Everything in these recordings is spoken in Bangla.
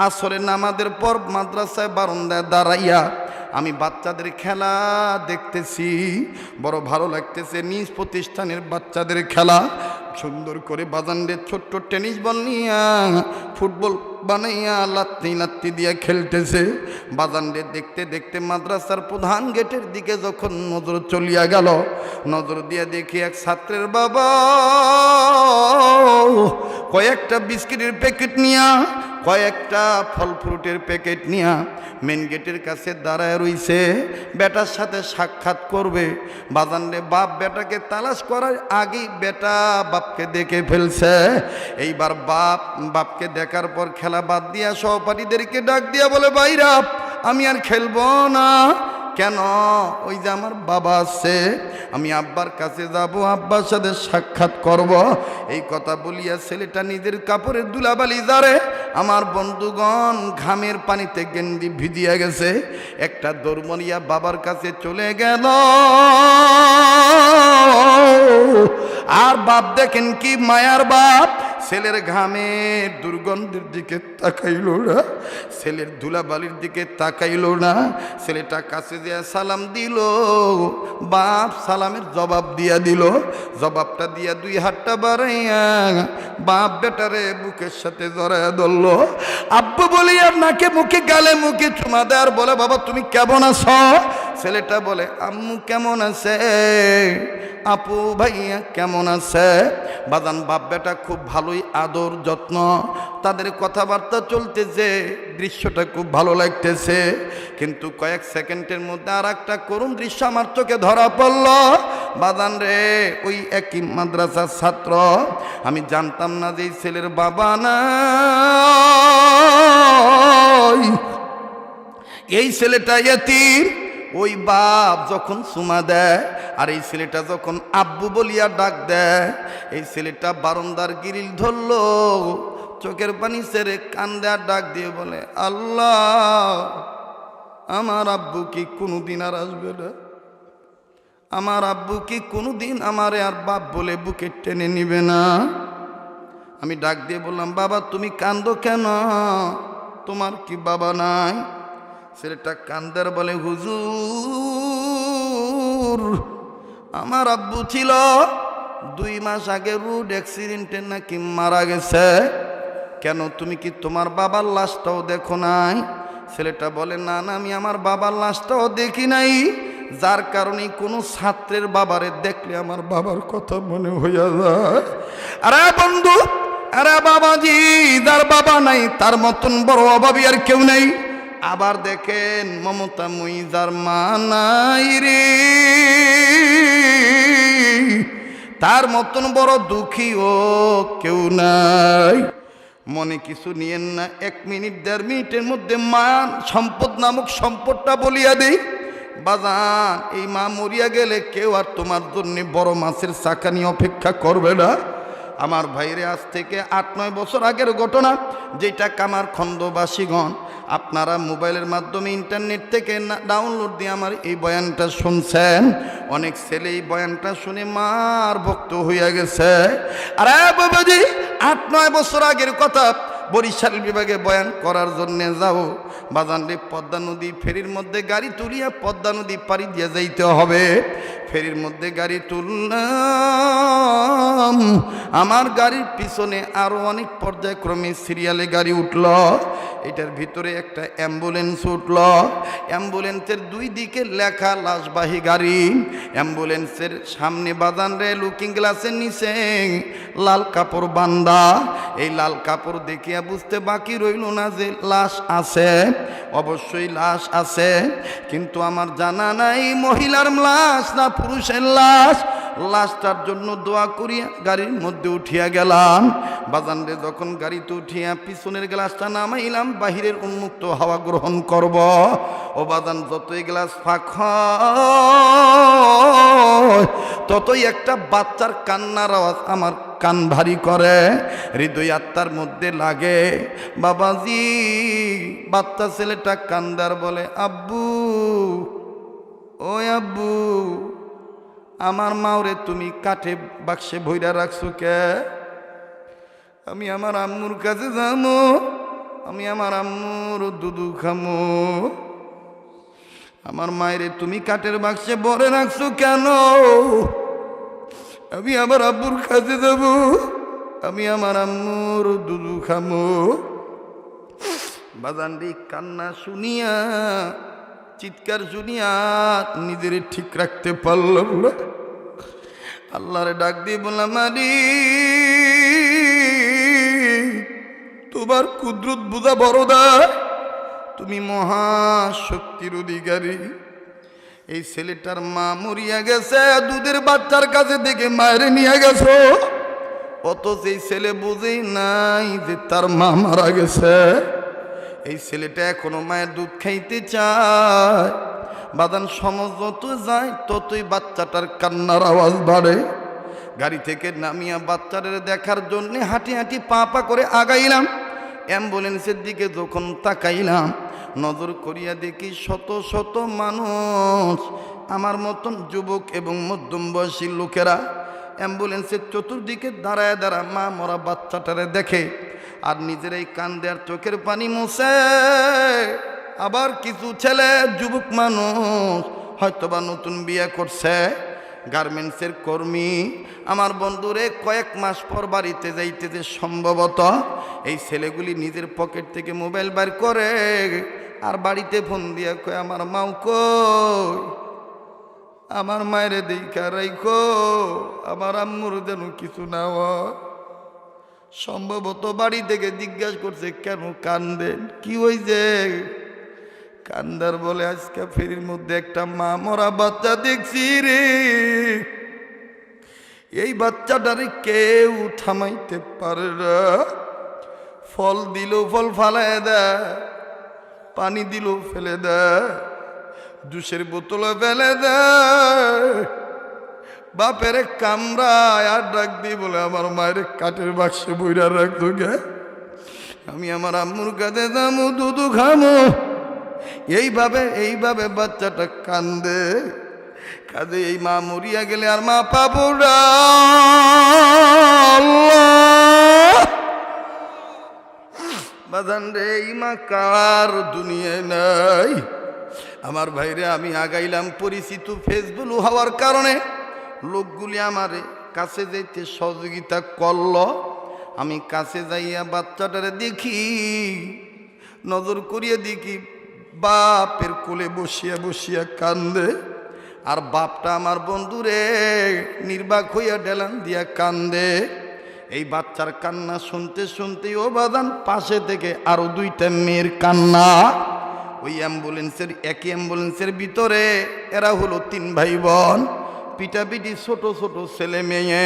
আসরের নামাজের পর মাদ্রাসায় বারান্দায় দাঁড়াইয়া আমি বাচ্চাদের খেলা দেখতেছি, বড় ভালো লাগতেছে। নিজ প্রতিষ্ঠানের বাচ্চাদের খেলা সুন্দর করে বাজানদের ছোট্ট টেনিস বল নিয়া ফুটবল বানাইয়া লাত্তি লাত্তি দিয়া খেলতেছে। বাজানদের দেখতে দেখতে মাদ্রাসার প্রধান গেটের দিকে যখন নজর চলিয়া গেল, নজর দিয়া দেখি এক ছাত্রের বাবা কয়েকটা বিস্কিটের প্যাকেট নিয়া, কয়েকটা ফল ফ্রুটের প্যাকেট নিয়া মেন গেটের কাছে দাঁড়ায় রইছে, বেটার সাথে সাক্ষাৎ করবে। বাজানরে বাপ বেটাকে তালাশ করার আগেই বেটা বাপকে দেখে ফেলছে। এইবার বাপ বাপকে দেখার পর খেলা বাদ দিয়া সহপাঠীদেরকে ডাক দিয়া বলে, ভাইরা আমি আর খেলবো না। কেন? ওই যে আমার বাবা আছে, আমি আব্বার কাছে যাব, আব্বার সাথে সাক্ষাৎ করব। এই কথা বলিয়া ছেলেটা নিজের কাপড়ের দুলাবালি জারে। আমার বন্ধুগণ ঘামের পানিতে গেন্দি ভিজিয়া গেছে, একটা দৌড়মনিয়া বাবার কাছে চলে গেল। আর বাপ দেখেন কি মায়ার বাপ, ছেলের ঘামের দুর্গন্ধের দিকে তাকাইল না, ছেলের ধুলাবালির দিকে তাকাইল না। ছেলেটা কাছে যে সালাম দিল, বাপ সালামের জবাব দিয়া দিল। জবাবটা দিয়া দুই হাতটা বাড়াইয়া বাপ বেটারে বুকের সাথে জড়াইয়া ধরল। আব্বু বলি আর নাকে মুখে গালে মুখে চুমা দেয় আর বলে, বাবা তুমি কেমন আছো? ছেলেটা বলে, আম্মু কেমন আছে, আপু ভাইয়া কেমন আছে? বাজান বাপ বেটা খুব ভালোই আদর যত্ন, তাদের কথাবার্তা চলতেছে, দৃশ্যটা খুব ভালো লাগতেছে। কিন্তু কয়েক সেকেন্ডের মধ্যে আর একটা করুণ দৃশ্য আমার চোখে ধরা পড়ল। বাজান রে, ওই একই মাদ্রাসার ছাত্র, আমি জানতাম না যে এই ছেলের বাবা নাই, এই ছেলেটা ইতিম। ওই বাপ যখন সুমা দেয় আর এই ছেলেটা যখন আব্বু বলিয়া ডাক দেয়, এই ছেলেটা বারান্দার গিরিল ধরলো, চোখের পানি ছেড়ে কান্দে আর ডাক দিয়ে বলে, আল্লাহ আমার আব্বু কি কোনোদিন আর আসবে না? আমার আব্বু কি কোনোদিন আমারে আর বাপ বলে বুকে টেনে নিবে না? আমি ডাক দিয়ে বললাম, বাবা তুমি কান্দো কেন, তোমার কি বাবা নাই? ছেলেটা কান্দার বলে, হুজুর আমার আব্বু ছিল, 2 মাস আগে রোড অ্যাক্সিডেন্টে নাকি মারা গেছে। কেন তুমি কি তোমার বাবার লাশটাও দেখো নাই? ছেলেটা বলে, না না আমি আমার বাবার লাশটাও দেখি নাই, যার কারণে কোনো ছাত্রের বাবারে দেখলে আমার বাবার কথা মনে হইয়া যায়। আরে বন্ধু, আরে বাবাজি, যার বাবা নাই তার মতন বড় অভাবী আর কেউ নেই। আবার দেখেন মমতা মুইজার মা নাই রে, তার মতন বড় দুঃখী ও কেউ নাই। মনে কিছু নিয়েন না, 1 মিনিট 1.5 মিনিটের মধ্যে মান সম্পদ নামক সম্পদটা বলিয়া দেই। বাজান এই মা মরিয়া গেলে কেউ আর তোমার জন্য বড় মাছের চাকা নিয়ে অপেক্ষা করবে না। আমার ভাইরে, আজ থেকে 8-9 বছর আগের ঘটনা, যেটা কামার খন্দবাসীগণ আপনারা মোবাইলের মাধ্যমে ইন্টারনেট থেকে ডাউনলোড দিয়ে আমার এই বয়ানটা শুনছেন। অনেক ছেলে এই বয়ানটা শুনে মার ভক্ত হইয়া গেছে। আরে বাবাজি, 8-9 বছর আগের কথা, বরিশাল বিভাগে বয়ান করার জন্যে যাও। বাজানরে পদ্মা নদী ফেরির মধ্যে গাড়ি তুলিয়া পদ্মা নদী পাড়ি দিয়ে যাইতে হবে। ফেরির মধ্যে গাড়ি তুললাম, আমার গাড়ির পিছনে আরো অনেক পর্যায়ক্রমে সিরিয়ালে গাড়ি উঠল। এটার ভিতরে একটা অ্যাম্বুলেন্স উঠল। অ্যাম্বুলেন্সের 2 দিকে লেখা লাশবাহী গাড়ি। অ্যাম্বুলেন্সের সামনে বাজানরে লুকিং গ্লাসের নিচে লাল কাপড় বান্ধা। এই লাল কাপড় দেখিয়া বুঝতে বাকি রইল না যে লাশ আছে। অবশ্যই লাশ আছে, কিন্তু আমার জানা নাই মহিলার লাশ না পুরুষের লাশ। লাশটার জন্য দোয়া করিয়া গাড়ির মধ্যে উঠিয়া গেলাম। বাজানরে যখন গাড়িতে উঠিয়া পিছনের গ্লাসটা নামাইলাম, বাহিরের উন্মুক্ত হাওয়া গ্রহণ করব। ও বাজান, যতই গ্লাস ফাঁক হয় ততই একটা বাচ্চার কান্নার আওয়াজ আমার কান ভারী করে, হৃদয় আত্মার মধ্যে লাগে। বাবাজি, বাচ্চা ছেলেটা কান্দার বলে, আব্বু ও আব্বু, আমার মাওরে তুমি কাঠে বাক্সে ভইরা রাখছো কে? আমি আমার আম্মুর কাছে যাবো, আমি আমার আম্মুর দুধু খামো। আমার মায়েরে তুমি কাঠের বাক্সে ভরে রাখছো কেন? আমি আমার আব্বুর কাছে যাব, আমি আমার আম্মুর দুধু খামো। বাজানরি কান্না শুনিয়া, চিৎকার শুনিয়া নিজের ঠিক রাখতে পারলাম না। আল্লাহরে ডাক দিয়ে বললাম, তোমার কুদরত বুঝা বড়দা, তুমি মহাশক্তির অধিকারী। এই ছেলেটার মা মরিয়া গেছে, দুধের বাচ্চার কাছে থেকে মায়ের নিয়ে গেছো, অথচ এই ছেলে বুঝেই নাই যে তার মা মারা গেছে। এই ছেলেটা এখনো মায়ের দুধ খাইতে চায়। বাদান সমজ যত যায় ততই বাচ্চাটার কান্নার আওয়াজ বাড়ে। গাড়ি থেকে নামিয়া বাচ্চাদের দেখার জন্য হাঁটি হাঁটি পা পা করে আগাইলাম। অ্যাম্বুলেন্সের দিকে যখন তাকাইলাম, নজর করিয়া দেখি শত শত মানুষ, আমার মতন যুবক এবং মধ্যম বয়সী লোকেরা অ্যাম্বুলেন্সের চতুর্দিকে দাঁড়ায় দাঁড়া মা মরা বাচ্চাটারে দেখে আর নিজের এই কান্দে আর চোখের পানি মুছে। আবার কিছু ছেলে যুবক মানুষ হয়তোবা নতুন বিয়ে করছে, গার্মেন্টসের কর্মী, আমার বন্ধুরে কয়েক মাস পর বাড়িতে যাইতেছে সম্ভবত। এই ছেলেগুলি নিজের পকেট থেকে মোবাইল বার করে আর বাড়িতে ফোন দিয়ে কয়, আমার মাও কই, আমার মায়ের দেখা রাইখো, আমার আম্মুর যেন কিছু না হয়। সম্ভবত বাড়ি থেকে জিজ্ঞাসা করছে, কেন কান্দেন, কি হইছে? কান্দার বলে, আজকে ফেরির মধ্যে একটা মা মরা বাচ্চা দেখছি রে, এই বাচ্চাটারে কেউ থামাইতে পারে না। ফল দিল ফল ফালায় দেয়, পানি দিল ফেলে দেয়, জুসের বোতলে ফেলে দেয়। বাপের কামড়ায় আর ডাক দিয়ে বলে, আমার মায়ের কাঠের বাক্সে বইরা রাখতো গে, আমি আমার আম্মুর কাছে যাবো, দুধু খামো। এইভাবে বাচ্চাটা কান্দে। কাঁদে এই মা মরিয়া গেলে আর মা পাবো না। বাজান রে, এই মা কার দুনিয়ায় নাই। আমার ভাইরে, আমি আগাইলাম পরিচিত ফেসবুক হওয়ার কারণে লোকগুলি আমার কাছে যাইতে সহযোগিতা করল। আমি কাছে যাইয়া বাচ্চাটারে দেখি, নজর করিয়া দেখি বাপের কোলে বসিয়া বসিয়া কান্দে। আর বাপটা আমার বন্ধুরে নির্বাক হইয়া ডেলান দিয়া কান্দে। এই বাচ্চার কান্না শুনতে শুনতেই ও বাদান পাশে থেকে আরো দুইটা মেয়ের কান্না। ওই একই অ্যাম্বুলেন্সের ভিতরে এরা হলো 3 ভাই বোন, পিটাপিটি ছোট ছোট ছেলে মেয়ে।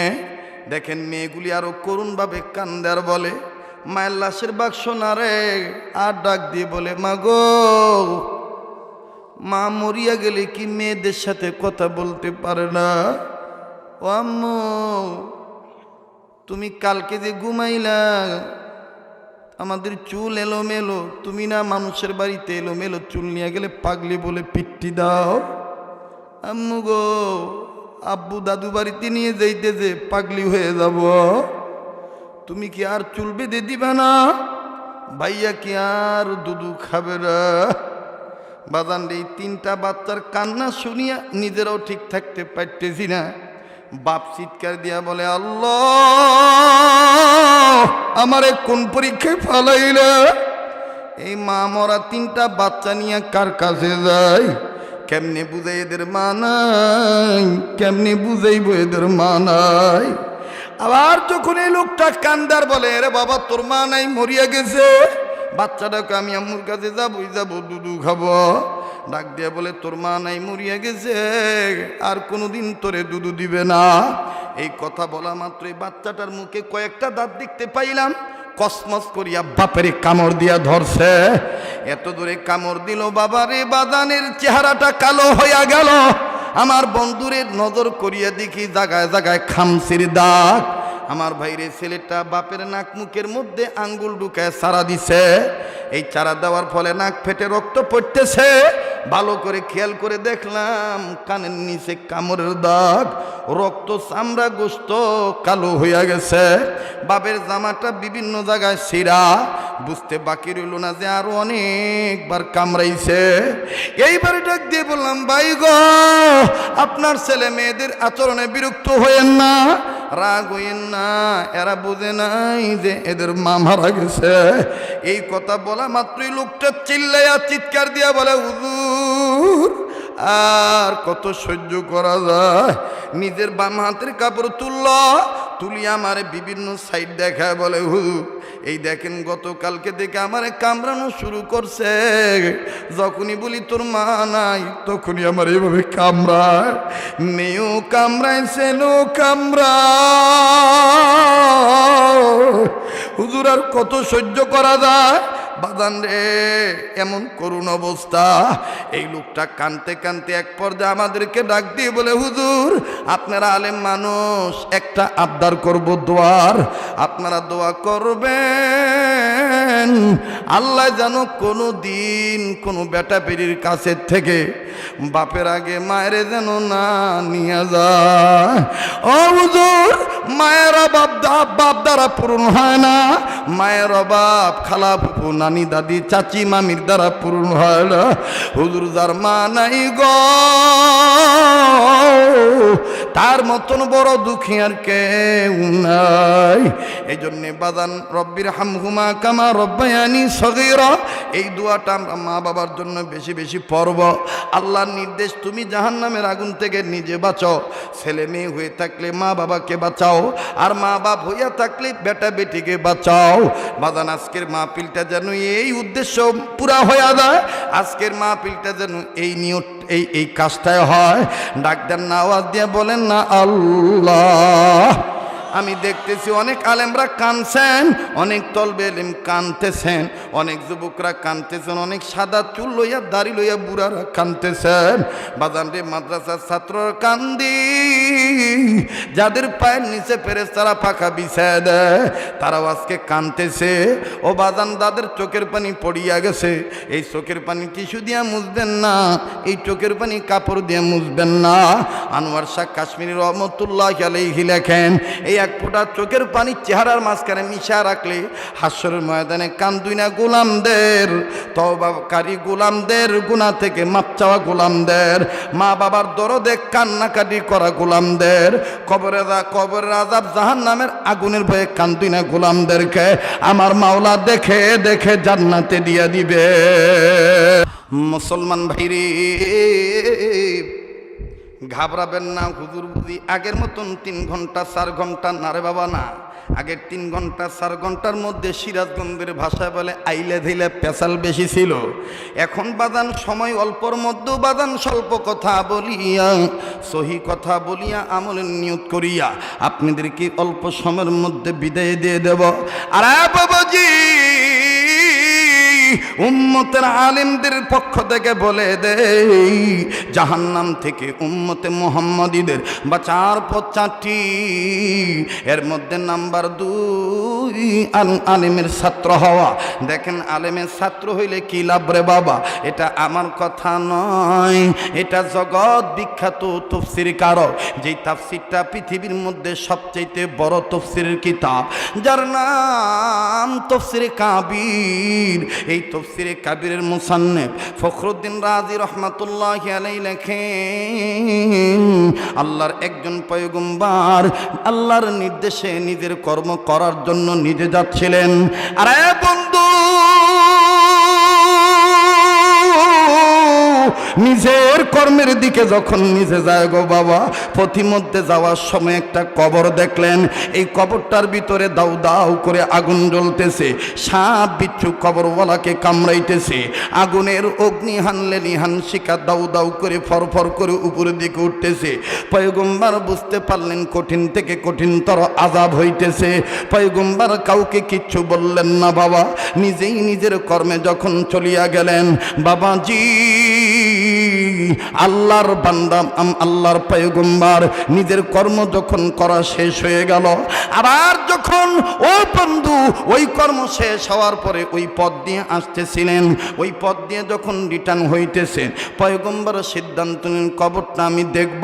দেখেন মেয়েগুলি আরো করুণভাবে কান্দার বলে, মায়ের লাশের বাক্স না রে, আর ডাক দিয়ে বলে, মা গো, মা মরিয়া গেলে কি মেয়েদের সাথে কথা বলতে পারে না? ও আম্মু, তুমি কালকে যে ঘুমাইলা, আমাদের চুল এলোমেলো, তুমি না মানুষের বাড়িতে এলোমেলো চুল নিয়ে গেলে পাগলি বলে পিট্টি দাও? আম্মু গো, আব্বু দাদু বাড়িতে নিয়ে যাইতে যে পাগলি হয়ে যাব, তুমি কি আর চুল বেঁধে দিবা না? ভাইয়া কি আর দুধু খাবে না? বাজান, এই 3টা বাচ্চার কান্না শুনিয়া নিজেরাও ঠিক থাকতে পারতেছি না। বাপ চিৎকার দিয়া বলে, আল্লাহ, আমারে কোন পরীক্ষায় ফালাইলা? এই মা মরা 3টা বাচ্চা নিয়ে কার কাছে যায়? কেমনে বুঝাই এদের মা নাই, কেমনে বুঝাইব এদের মা নাই? আবার যখন এই লোকটা কান্দার বলে, রে বাবা, তোর মা নাই, মরিয়া গেছে। বাচ্চাটাকে আমি আম্মুর কাছে যাবো, দুধু খাবো। ডাক দিয়া বলে, তোর মা নাই, মরিয়া গেছে, আর কোনোদিন তোরে দুধু দিবে না। এই কথা বলা মাত্রই বাচ্চাটার মুখে কয়েকটা দাঁত দেখতে পাইলাম, কসমস করিয়া বাপের কামড় দিয়া ধরছে। এত দূরে কামড় দিল বাবারে, বাদানের চেহারাটা কালো হইয়া গেল। আমার বন্ধুরে নজর করিয়া দেখি জায়গায় জায়গায় খামসির দাগ। আমার ভাইরে, ছেলেটা বাপের নাক মুখের মধ্যে আঙ্গুল ঢুকায় চারা দিছে। এই চারা দেওয়ার ফলে নাক ফেটে রক্ত পড়তেছে। ভালো করে খেয়াল করে দেখলাম কানের নিচে কামড়ের দাগ, রক্ত চামড়া গোস্ত কালো হইয়া গেছে। বাপের জামাটা বিভিন্ন জায়গায় ছিঁড়া, বুঝতে বাকি রইল না যে আরো অনেকবার কামড়াইছে। এইবার ডাক দিয়ে বললাম, ভাই গো, আপনার ছেলে মেয়েদের আচরণে বিরক্ত হইয়েন না, রাগ হইয়েন না, এরা বুঝে নাই যে এদের মা মারা গেছে। এই কথা বলা মাত্রই লোকটা চিল্লাইয়া চিৎকার দিয়া বলে, হুজুর আর কত সহ্য করা যায়। নিজের বাম হাতের কাপড় তুলিয়া আমারে বিভিন্ন সাইড দেখায়, বলে হুজুর এই দেখেন গতকালকে থেকে আমারে কামড়ানো শুরু করছে, যখনই বলি তোর মা নাই তখনই আমার এইভাবে কামড়ায়, মেয়েও কামড়াইছে নো কামড়ায়। হুজুর আর কত সহ্য করা যায় বাদান রে, এমন করুণ অবস্থা। এই লোকটা কানতে কানতে এক পর্যায়ে আমাদেরকে ডাক দিয়ে বলে, হুজুর আপনারা আলেম মানুষ, একটা আবদার করব দোয়ার, আপনারা দোয়া করবেন আল্লাহ যেন কোনো দিন কোনো বেটা বেরির কাছের থেকে বাপের আগে মায়ের যেন না নিয়ে যায়। ও হুজুর, মায়ের অভাব বাপ দ্বারা পূরণ হয় না, মায়ের অভাব খালা ফুফু নানি দাদি চাচি মামির দ্বারা পূরণ হয় না। হুজুর যার মা নাই গো, তার মতন বড় দুঃখী আর কেউ নাই। এই জন্যে বাদান রব্বির হামহুমা কামা রব্বায়ানি সগীরা, এই দোয়াটা আমরা মা বাবার জন্য বেশি বেশি পড়ব। আল্লাহর নির্দেশ, তুমি জাহান্নামের আগুন থেকে নিজে বাঁচাও, ছেলে মেয়ে হয়ে থাকলে মা বাবাকে বাঁচাও, আর মা বাপ হইয়া থাকলে বেটা বেটিকে বাঁচাও। বাদান আজকের মাহফিলটা যেন এই উদ্দেশ্য পুরা হয়ে যায়, আজকের মাহফিলটা যেন এই নিয়ত এই কাজটায় হয়। ডাক্তার না আওয়াজ দিয়ে বলেন না আল্লাহ। আমি দেখতেছি অনেক আলেমরা কানছেন, অনেক তলবে এলেম কানতেছেন, অনেক যুবকরা কানতেছেন, অনেক সাদা চুল লইয়া দাড়ি লইয়া বুড়ারা কানতেছেন। বাজান রে, মাদ্রাসার ছাত্ররা কান্দি, যাদের পায়ের নিচে ফেরেশতারা পাখা বিছায় দেয় তারাও আজকে কানতেছে। ও বাজান, তাদের চোখের পানি পড়িয়া গেছে, এই চোখের পানি টিস্যু দিয়া মুছবেন না, এই চোখের পানি কাপড় দিয়ে মুছবেন না। আনোয়ার শাহ কাশ্মীরি রহমতুল্লাহ আলাইহি লেখেন, এই এক ফোঁটা চোখের পানি চেহারার মাঝখানে মিশা রাখলে হাসরের ময়দানে কান্দুই না গোলামদের, তওবাকারী গোলামদের, গুনাহ থেকে মাপ চাওয়া গোলামদের, মা বাবার দরদে কান্নাকাটি করা গোলামদের, কবরের আযাব জাহান্নামের আগুনের ভয়ে কান্দুই না গোলামদেরকে আমার মাওলা দেখে দেখে জান্নাতে দিয়ে দিবে। মুসলমান ভাইরে, ঘাবড়াবেন না। হুজুর বুঝি আগের মতন 3 ঘন্টা 4 ঘন্টা না রে বাবা, না। আগের 3 ঘন্টা 4 ঘন্টার মধ্যে সিরাজগঞ্জের ভাষায় বলে আইলে ধেলে পেশাল বেশি ছিল। এখন বাদান সময় অল্পর মধ্যেও বাদান স্বল্প কথা বলিয়া, সহি কথা বলিয়া, আমলের নিয়ত করিয়া আপনাদেরকে অল্প সময়ের মধ্যে বিদায় দিয়ে দেব। আর বাবাজি, উম্মতের আলেমদের পক্ষ থেকে বলে দেই, জাহান্নাম থেকে উম্মতে মুহাম্মাদীদের বাঁচার পথ 4টি। এর মধ্যে নাম্বার 2 আলেমের ছাত্র হওয়া। দেখেন, আলেমের ছাত্র হইলে কি লাভ রে বাবা? এটা আমার কথা নয়, এটা জগৎ বিখ্যাত তাফসীর কারক, যেই তাফসীরটা পৃথিবীর মধ্যে সবচাইতে বড় তাফসীরের কিতাব, যার নাম তাফসীরে কাবির। এই তাফসীরে কাবিরের মুসান্নিফ ফখরুদ্দিন রাজি রহমাতুল্লাহি আলাইহি লেখেন, আল্লাহর একজন পয়গম্বর আল্লাহর নির্দেশে নিজের কর্ম করার জন্য নিজে যাচ্ছিলেন। আরে বন্ধু, নিজের কর্মের দিকে যখন নিজে যায় গো বাবা, পথিমধ্যে যাওয়ার সময় একটা কবর দেখলেন। এই কবরটার ভিতরে দাউ দাউ করে আগুন জ্বলতেছে, সাপ বিচ্ছু কবরওয়ালাকে কামড়াইতেছে, আগুনের অগ্নি হানলে নিহান শিকা দাউ দাউ করে ফরফর করে উপরের দিকে উঠতেছে। পয়গম্বর বুঝতে পারলেন কঠিন থেকে কঠিনতর আযাব হইতেছে। পয়গম্বর কাউকে কিচ্ছু বললেন না বাবা, নিজেই নিজের কর্মে যখন চলিয়া গেলেন। বাবাজি, আল্লাহর বান্দা আল্লাহর পয়গম্বর নিজের কর্ম যখন করা শেষ হয়ে গেল, আবার যখন ও বন্ধু ওই কর্ম শেষ হওয়ার পরে ওই পথ দিয়ে আসতেছিলেন, ওই পথ দিয়ে যখন রিটার্ন হইতেছে, পয়গম্বর সিদ্ধান্ত নিলেন কবরটা আমি দেখব।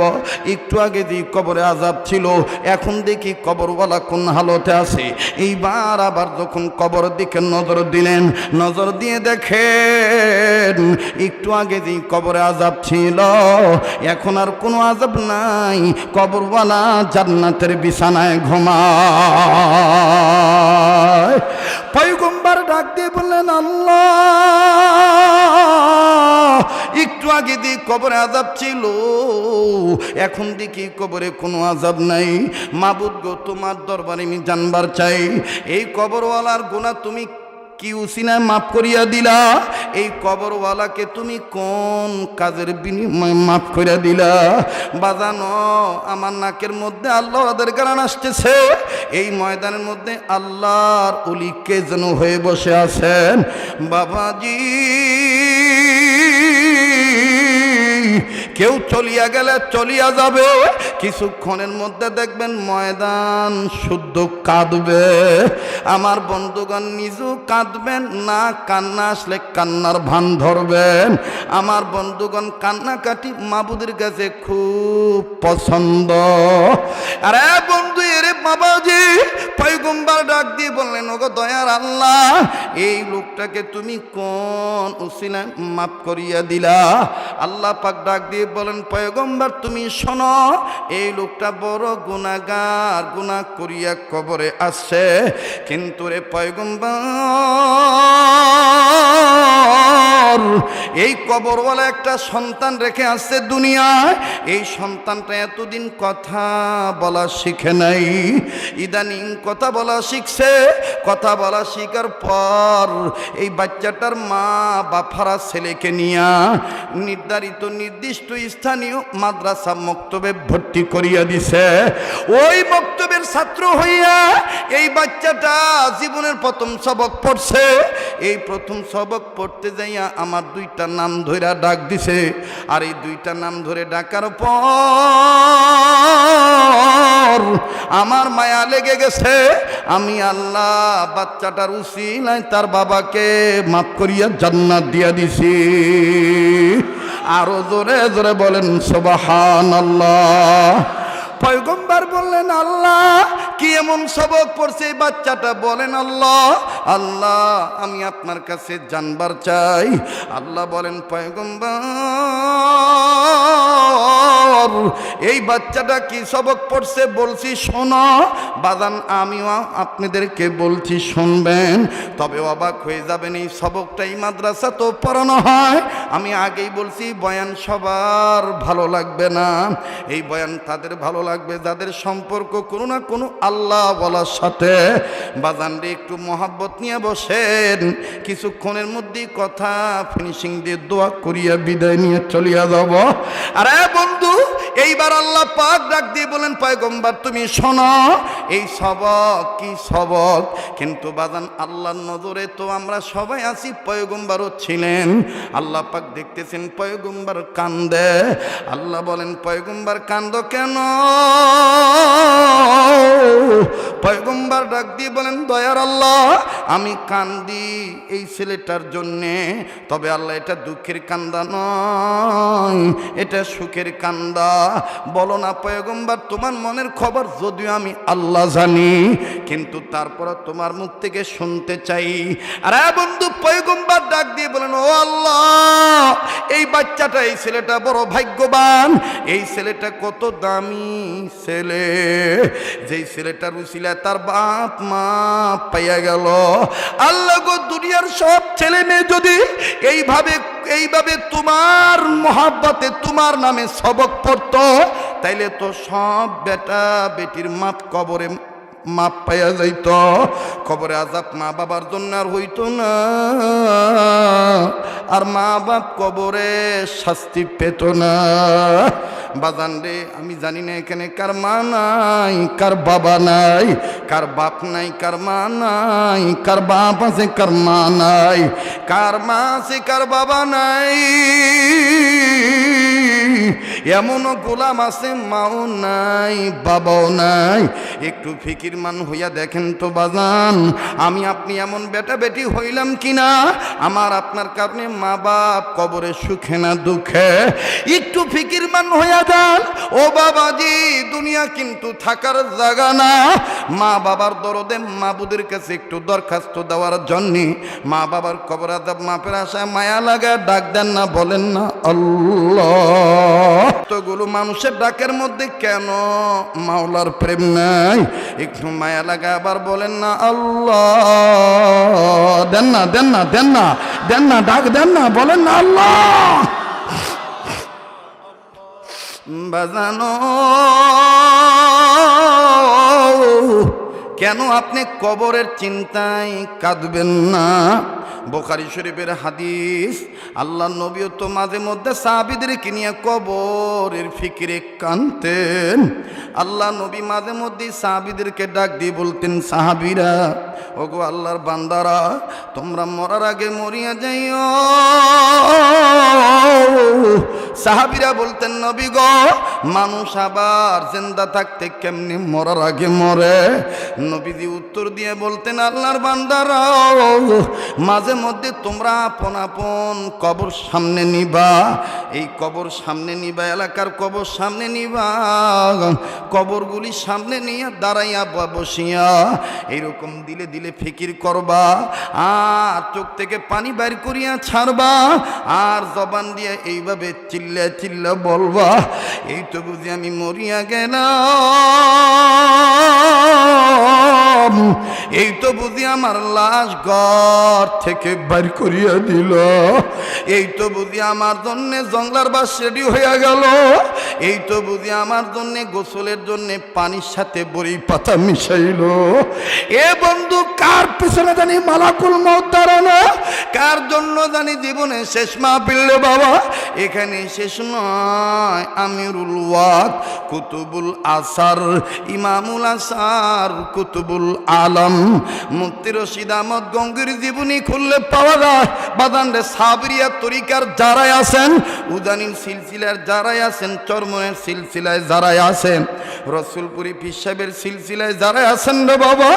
একটু আগে যে কবরে আযাব ছিল, এখন দেখি কবরওয়ালা কোন হালতে আছে। এইবার আবার যখন কবর দিকে নজর দিলেন, নজর দিয়ে দেখেন একটু আগে যে কবরে আযাব ছিল, এখন আর কোনো আযাব নাই। কবরওয়ালা জান্নাতের বিছানায় ঘুমায়। পয়গম্বর ডাক দিয়ে বললেন, আল্লাহ, একটু আগে দিয়ে কবরে আযাব ছিল, এখন দেখি কবরে কোনো আযাব নাই। মাবুদ গো, তোমার দরবারে আমি জানবার চাই, এই কবরওয়ালার গুনাহ তুমি কি উসিলায় মাফ করিয়া দিলা? এই কবরওয়ালাকে তুমি কোন কাজের বিনিময়ে মাফ করিয়া দিলা? বাজানো, আমার নাকের মধ্যে আল্লাহর গান আসতেছে। এই ময়দানের মধ্যে আল্লাহর ওলি কে যেন হয়ে বসে আছেন। বাবাজি, কেউ চলিয়া গেলে চলিয়া যাবে, কিছুক্ষণের মধ্যে দেখবেন ময়দান শুদ্ধ কাঁদবে। আমার বন্ধুগণ নিজেও কাঁদবেন না, কান্না আসলে কান্নার ভান ধরবেন। আমার বন্ধুগণ কান্নাকাটি মাবুদের কাছে খুব পছন্দ। আরে বন্ধু, এরে বাবাজি, পয়গম্বর ডাক দিয়ে বললেন, ওগো দয়ার আল্লাহ, এই লোকটাকে তুমি কোন উসিলায় মাফ করিয়া দিলা? আল্লাহ পাক ডাক দিয়ে বলেন, পয়গম্বর তুমি শোনো, এই লোকটা বড় গুনাহগার, গুনাহ করিয়া কবরে আসছে, কিন্তু রে পয়গম্বর, এই কবরওয়ালা একটা সন্তান রেখে আসছে দুনিয়ায়। এই সন্তানটা এতদিন কথা বলা শিখে নাই, ইদানিং কথা বলা শিখছে। কথা বলা শিখার পর এই বাচ্চাটার মা বাফারা ছেলেকে নিয়া নির্ধারিত নির্দিষ্ট স্থানীয় মাদ্রাসা মক্তবে ভর্তি করিয়া দিছে। ওই মক্তবের ছাত্র হইয়া এই বাচ্চাটা জীবনের প্রথম সবক পড়ছে। এই প্রথম সবক পড়তে যাইয়া আমার দুইটা নাম ধইরা ডাক দিছে। আর এই দুইটা নাম ধরে ডাকার পর আমার মায়া লেগে গেছে। আমি আল্লাহ বাচ্চাটার উসিলায় তার বাবাকে মাফ করিয়া জান্নাত দিয়া দিছি। আরো জোরে জোরে বলেন সুবহানাল্লাহ। পয়গম্বর বললেন, আল্লাহ, কি এমন সবক পড়ছে এই বাচ্চাটা? বলেন, আল্লাহ, আল্লাহ, আমি আপনার কাছে জানবার চাই। আল্লাহ বলেন, পয়গম্বর, এই বাচ্চাটা কি সবক পড়ছে? বলছি শোনো। বাজান, আমিও আপনাদেরকে বলছি, শুনবেন। তবে অবাক হয়ে যাবেন, এই সবকটা এই মাদ্রাসা তো পড়ানো হয়। আমি আগেই বলছি, বয়ান সবার ভালো লাগবে না। এই বয়ান তাদের ভালো লাগবে যাদের সম্পর্ক কোনো না কোনো আল্লাহ বলার সাথে। বাজান রে, একটু মহাব্বত নিয়ে বসেন, কিছুক্ষণের মধ্যেই কথা ফিনিশিং দিয়ে দোয়া করিয়া বিদায় নিয়ে চলিয়া যাব। আরে বন্ধু, এইবার আল্লাহ পাক ডাক দিয়ে বলেন, পয়গম্বর তুমি শোনো, এই সবক কি সবক? কিন্তু বাজান, আল্লাহর নজরে তো আমরা সবাই আছি, পয়গম্বরও ছিলেন। আল্লাহ পাক দেখতেছেন পয়গম্বর কান্দে। আল্লাহ বলেন, পয়গম্বর কান্দো কেন? পয়গম্বর ডাক দিয়ে বলেন, দয়ার আল্লাহ, আমি কান্দি এই ছেলেটার জন্যে। তবে আল্লাহ, এটা দুঃখের কান্দা নয়, এটা সুখের কান্দা। বলো না পয়গম্বর, তোমার মনের খবর যদিও আমি আল্লাহ জানি, কিন্তু তারপর তোমার মুখ থেকে শুনতে চাই। আরে বন্ধু, পয়গম্বর ডাক দিয়ে বলেন, ও আল্লাহ, এই বাচ্চাটা, এই ছেলেটা বড় ভাগ্যবান। এই ছেলেটা কত দামি ছেলে, যেই ছেলেটার উসিলায় তার বাপ মা পাইয়া গেল। আল্লাহ গো, দুনিয়ার সব ছেলে মেয়ে যদি এইভাবে তোমার মহাব্বতে তোমার নামে সবক পড়তো, তাইলে তো সব বেটা বেটির মাপ কবরে মাপ পাইয়া যাইত। কবরে আযাব মা বাবার জন্য আর হইতো না, আর মা বাপ কবরে শাস্তি পেত না। বাজান রে, আমি জানি না এখানে কার মা নাই, কার বাবা নাই, কার বাপ নাই, কার মা নাই, কার বাপ আছে, কার মা নাই, কার মা আছে, কার বাবা নাই। এমনও গোলাম আছে মাও নাই, বাবাও নাই। একটু ফিকিরমান হইয়া দেখেন তো বাজান, আমি আপনি এমন বেটা বেটি হইলাম কিনা, আমার আপনার কারণে মা বাপ কবরে সুখে না দুঃখে। একটু ফিকিরমান হইয়া যান ও বাবাজি, দুনিয়া কিন্তু থাকার জায়গা না। মা বাবার দরদে মাবুদের কাছে একটু দরখাস্ত দেওয়ার জন্যে, মা বাবার কবর আযাব মাপের আশায় মায়া লাগা ডাক দেন না, বলেন না আল্লাহ। এতগুলো মানুষের ডাকের মধ্যে কেন মাওলার প্রেম নাই? একটু মায়া লাগা আবার বলেন না আল্লাহ। দেন না, দেন না, দেন না, দেন না, ডাক দেন না, বলেন না আল্লাহ। বাজানো কেন আপনি কবরের চিন্তায় কাঁদবেন না? বুখারী শরীফের হাদিস, আল্লাহ নবীও তো মাঝে মধ্যে সাহাবীদেরকে নিয়ে কবরের ফিকিরে কাঁদতেন। আল্লাহ নবী মাঝে মধ্যে সাহাবীদেরকে ডাক দিয়ে বলতেন, সাহাবীরা, ওগো আল্লাহর বান্দারা, তোমরা মরার আগে মরিয়া যাইও। সাহাবীরা বলতেন, নবী গো, মানুষ আবার জিন্দা থাকতে কেমনে মরার আগে মরে? নবীজি উত্তর দিয়ে বলতেন, আল্লাহর বান্দারা, মাঝে মধ্যে তোমরা আপন আপন কবর সামনে নিবা। এই কবর সামনে নিবা, এলাকার কবর সামনে নিবা, কবরগুলি সামনে নিয়ে দাঁড়াইয়া বসিয়া এইরকম দিলে দিলে ফিকির করবা, আর চোখ থেকে পানি বাইর করিয়া ছাড়বা, আর জবান দিয়ে এইভাবে চিল্লা চিল্লা বলবা, এই তো বুঝি আমি মরিয়া গেলাম, এই তো বুঝি আমার লাশ ঘর থেকে বাইর করিয়া দিল, এই তো বুঝি আমার জন্য জংলার বাস রেডি হইয়া গেল, এই তো বুঝি আমার জন্য গোসলের জন্য পানির সাথে বড়ি পাতা মিশাইল। এ বন্ধু, কার পিছনে জানি মালাকুল মউত দাঁড়ানো, কার জন্য জানি জীবনে শেষ মাহফিল রে বাবা। এখানে শেষ নয়, আমিরুল ওয়াক্ত, কুতুবুল আসার, ইমামুল আসার, কুতুবুল আলম, মুফতি রশিদ আহমদ গঙ্গির জীবনী খুললে পাওয়া যায়। বাদানরে সাবরিয়া তরিকার যারাই আছেন, উদানির সিলসিলার যারাই আছেন, চরমনের সিলসিলায় যারাই আছেন, রসুলপুরি পীর সাহেবের সিলসিলায় যারাই আছেন রে বাবা,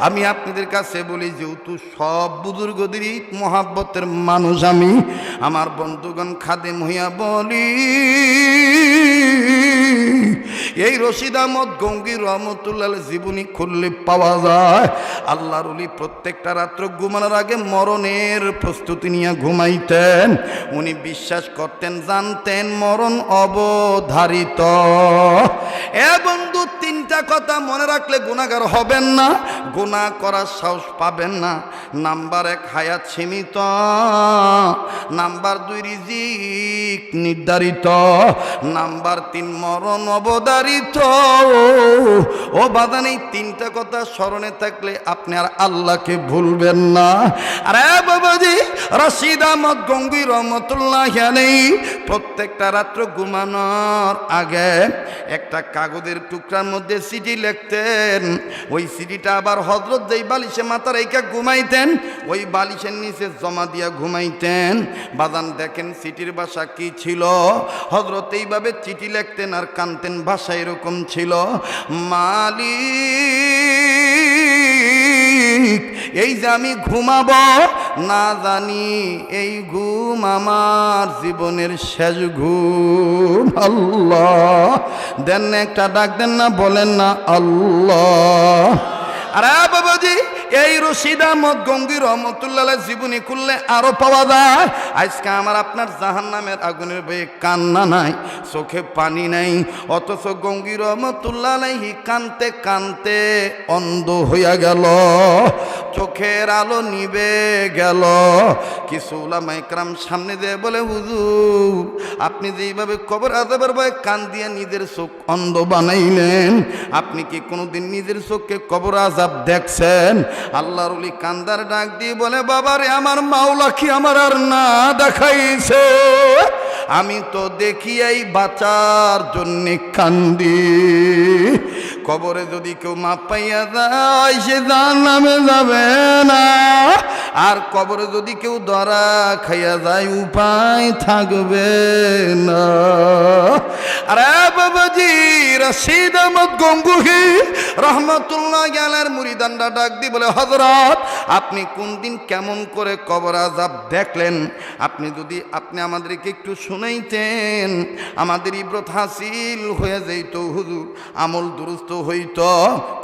আমি আপনাদের কাছে বলি, যেহেতু সব বুজুর্গদেরই মহাব্বতের মানুষ আমি, আমার বন্ধুগণ খাদেম হইয়া বলি, এই রশিদ আহমদ গঙ্গি রহমতুল্লাহ জীবনী খুললে পাওয়া যায়। আল্লাহর ওলি প্রত্যেকটা রাত্র ঘুমানোর আগে মরণের প্রস্তুতি নিয়ে ঘুমাইতেন। উনি বিশ্বাস করতেন, জানতেন মরণ অবধারিত। এ বন্ধু, তিনটা কথা মনে রাখলে গুনাহগার হবেন না, গুনাহ করার সাহস পাবেন না। নাম্বার 1, হায়াত সীমিত। নাম্বার 2, রিজিক নির্ধারিত। নাম্বার 3, মরণ অবধারিত। ও বাদান, এই তিনটা কথা স্মরণে থাকলে আপনি আর আল্লাহকে ভুলবেন না। আরে বাবাজি, রশিদ আহমদ গঙ্গি রহমতুল্লাহি আলাইহি প্রত্যেকটা রাত্র ঘুমানোর আগে একটা কাগজের টুকরার মধ্যে চিঠি লিখতেন। ওই চিঠিটা আবার হযরত যেই বালিশে মাথা রেখে ঘুমাইতেন, ওই বালিশের নিচে জমা দিয়া ঘুমাইতেন। বাদান দেখেন চিঠির ভাষা কি ছিল। হযরত এইভাবে চিঠি লিখতেন আর কানতেন, ভাষা এরকম ছিল, মালিক, এই যে আমি ঘুমাবো, না জানি এই ঘুম আমার জীবনের শেষ ঘুম। আল্লাহ, দেন না একটা ডাক, দেন না, বলেন না আল্লাহ। আরে বাবাজি, এই রশিদ আহমদ গঙ্গি রহমতুল্লাহ জীবনী খুললে আরো পাওয়া যায়। আজকে আমার আপনার জাহান্নামের আগুনের বয়ে কান্না নাই, চোখে পানি নাই, অথচ গঙ্গি রহমতুল্লাহ কানতে কানতে অন্ধ হইয়া গেল, চোখের আলো নিবে গেল। কিছু উলামা ইকরাম সামনে দিয়ে বলে, হুজুর, আপনি যেইভাবে কবর আযাবের ভয়ে কান দিয়ে নিজের চোখ অন্ধ বানাইলেন, আপনি কি কোনোদিন নিজের চোখকে কবর আযাব দেখছেন? আল্লাহর ওলি কান্দার ডাক দিয়ে বলে, বাবারে, আমার মাওলা কি আমার আর না দেখাইছে? আমি তো দেখি এই বাঁচার জন্য কান্দি। কবরে যদি কেউ মাপ পাইয়া যায় সে জাহান্নামে যাবে না, আর কবরে যদি কেউ ধরা খাইয়া যায় উপায় থাকবে না। আরে বাবাজি রশিদ আহমদ গঙ্গুহি রহমতুল্লাহ আলাইহির মুরিদানরা ডাক দি বলে, হযরত আপনি কোন দিন কেমন করে কবর আযাব দেখলেন? আপনি আমাদেরকে একটু শুনাইতেন, আমাদের ইবরত হাসিল হয়ে যাইত হুজুর, আমল দুরুস্ত হইত।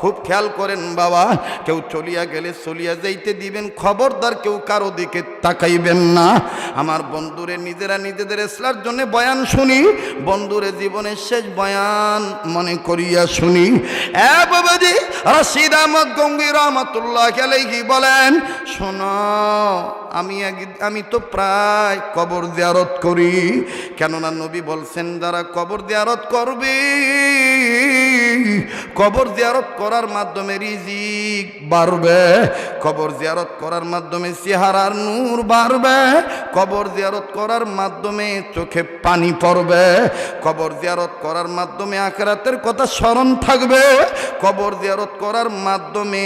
খুব খেয়াল করেন বাবা, কেউ চলিয়া গেলে চলিয়া যাইতে দিবেন, খবরদার কেউ কারো দিকে তাকাইবেন না। আমার বন্ধুরে নিজেরা নিজেদের ইসলার জন্য বয়ান শুনি, বন্ধুরে জীবনের শেষ বয়ান মনে করিয়া শুনি। এ বাবাজি রশিদ আহমদ গঙ্গুহি রহমাতুল্লাহ আলাইহি বলেন, শোনো আমি তো প্রায় কবর জিয়ারত করি, কেননা নবী বলছেন যারা কবর জিয়ারত করবে, কবর জিয়ারত করার মাধ্যমে রিজিক বাড়বে, কবর জিয়ারত করার মাধ্যমে চেহারার নূর বাড়বে, কবর জিয়ারত করার মাধ্যমে চোখে পানি পড়বে, কবর জিয়ারত করার মাধ্যমে আখিরাতের কথা স্মরণ থাকবে, কবর জিয়ারত করার মাধ্যমে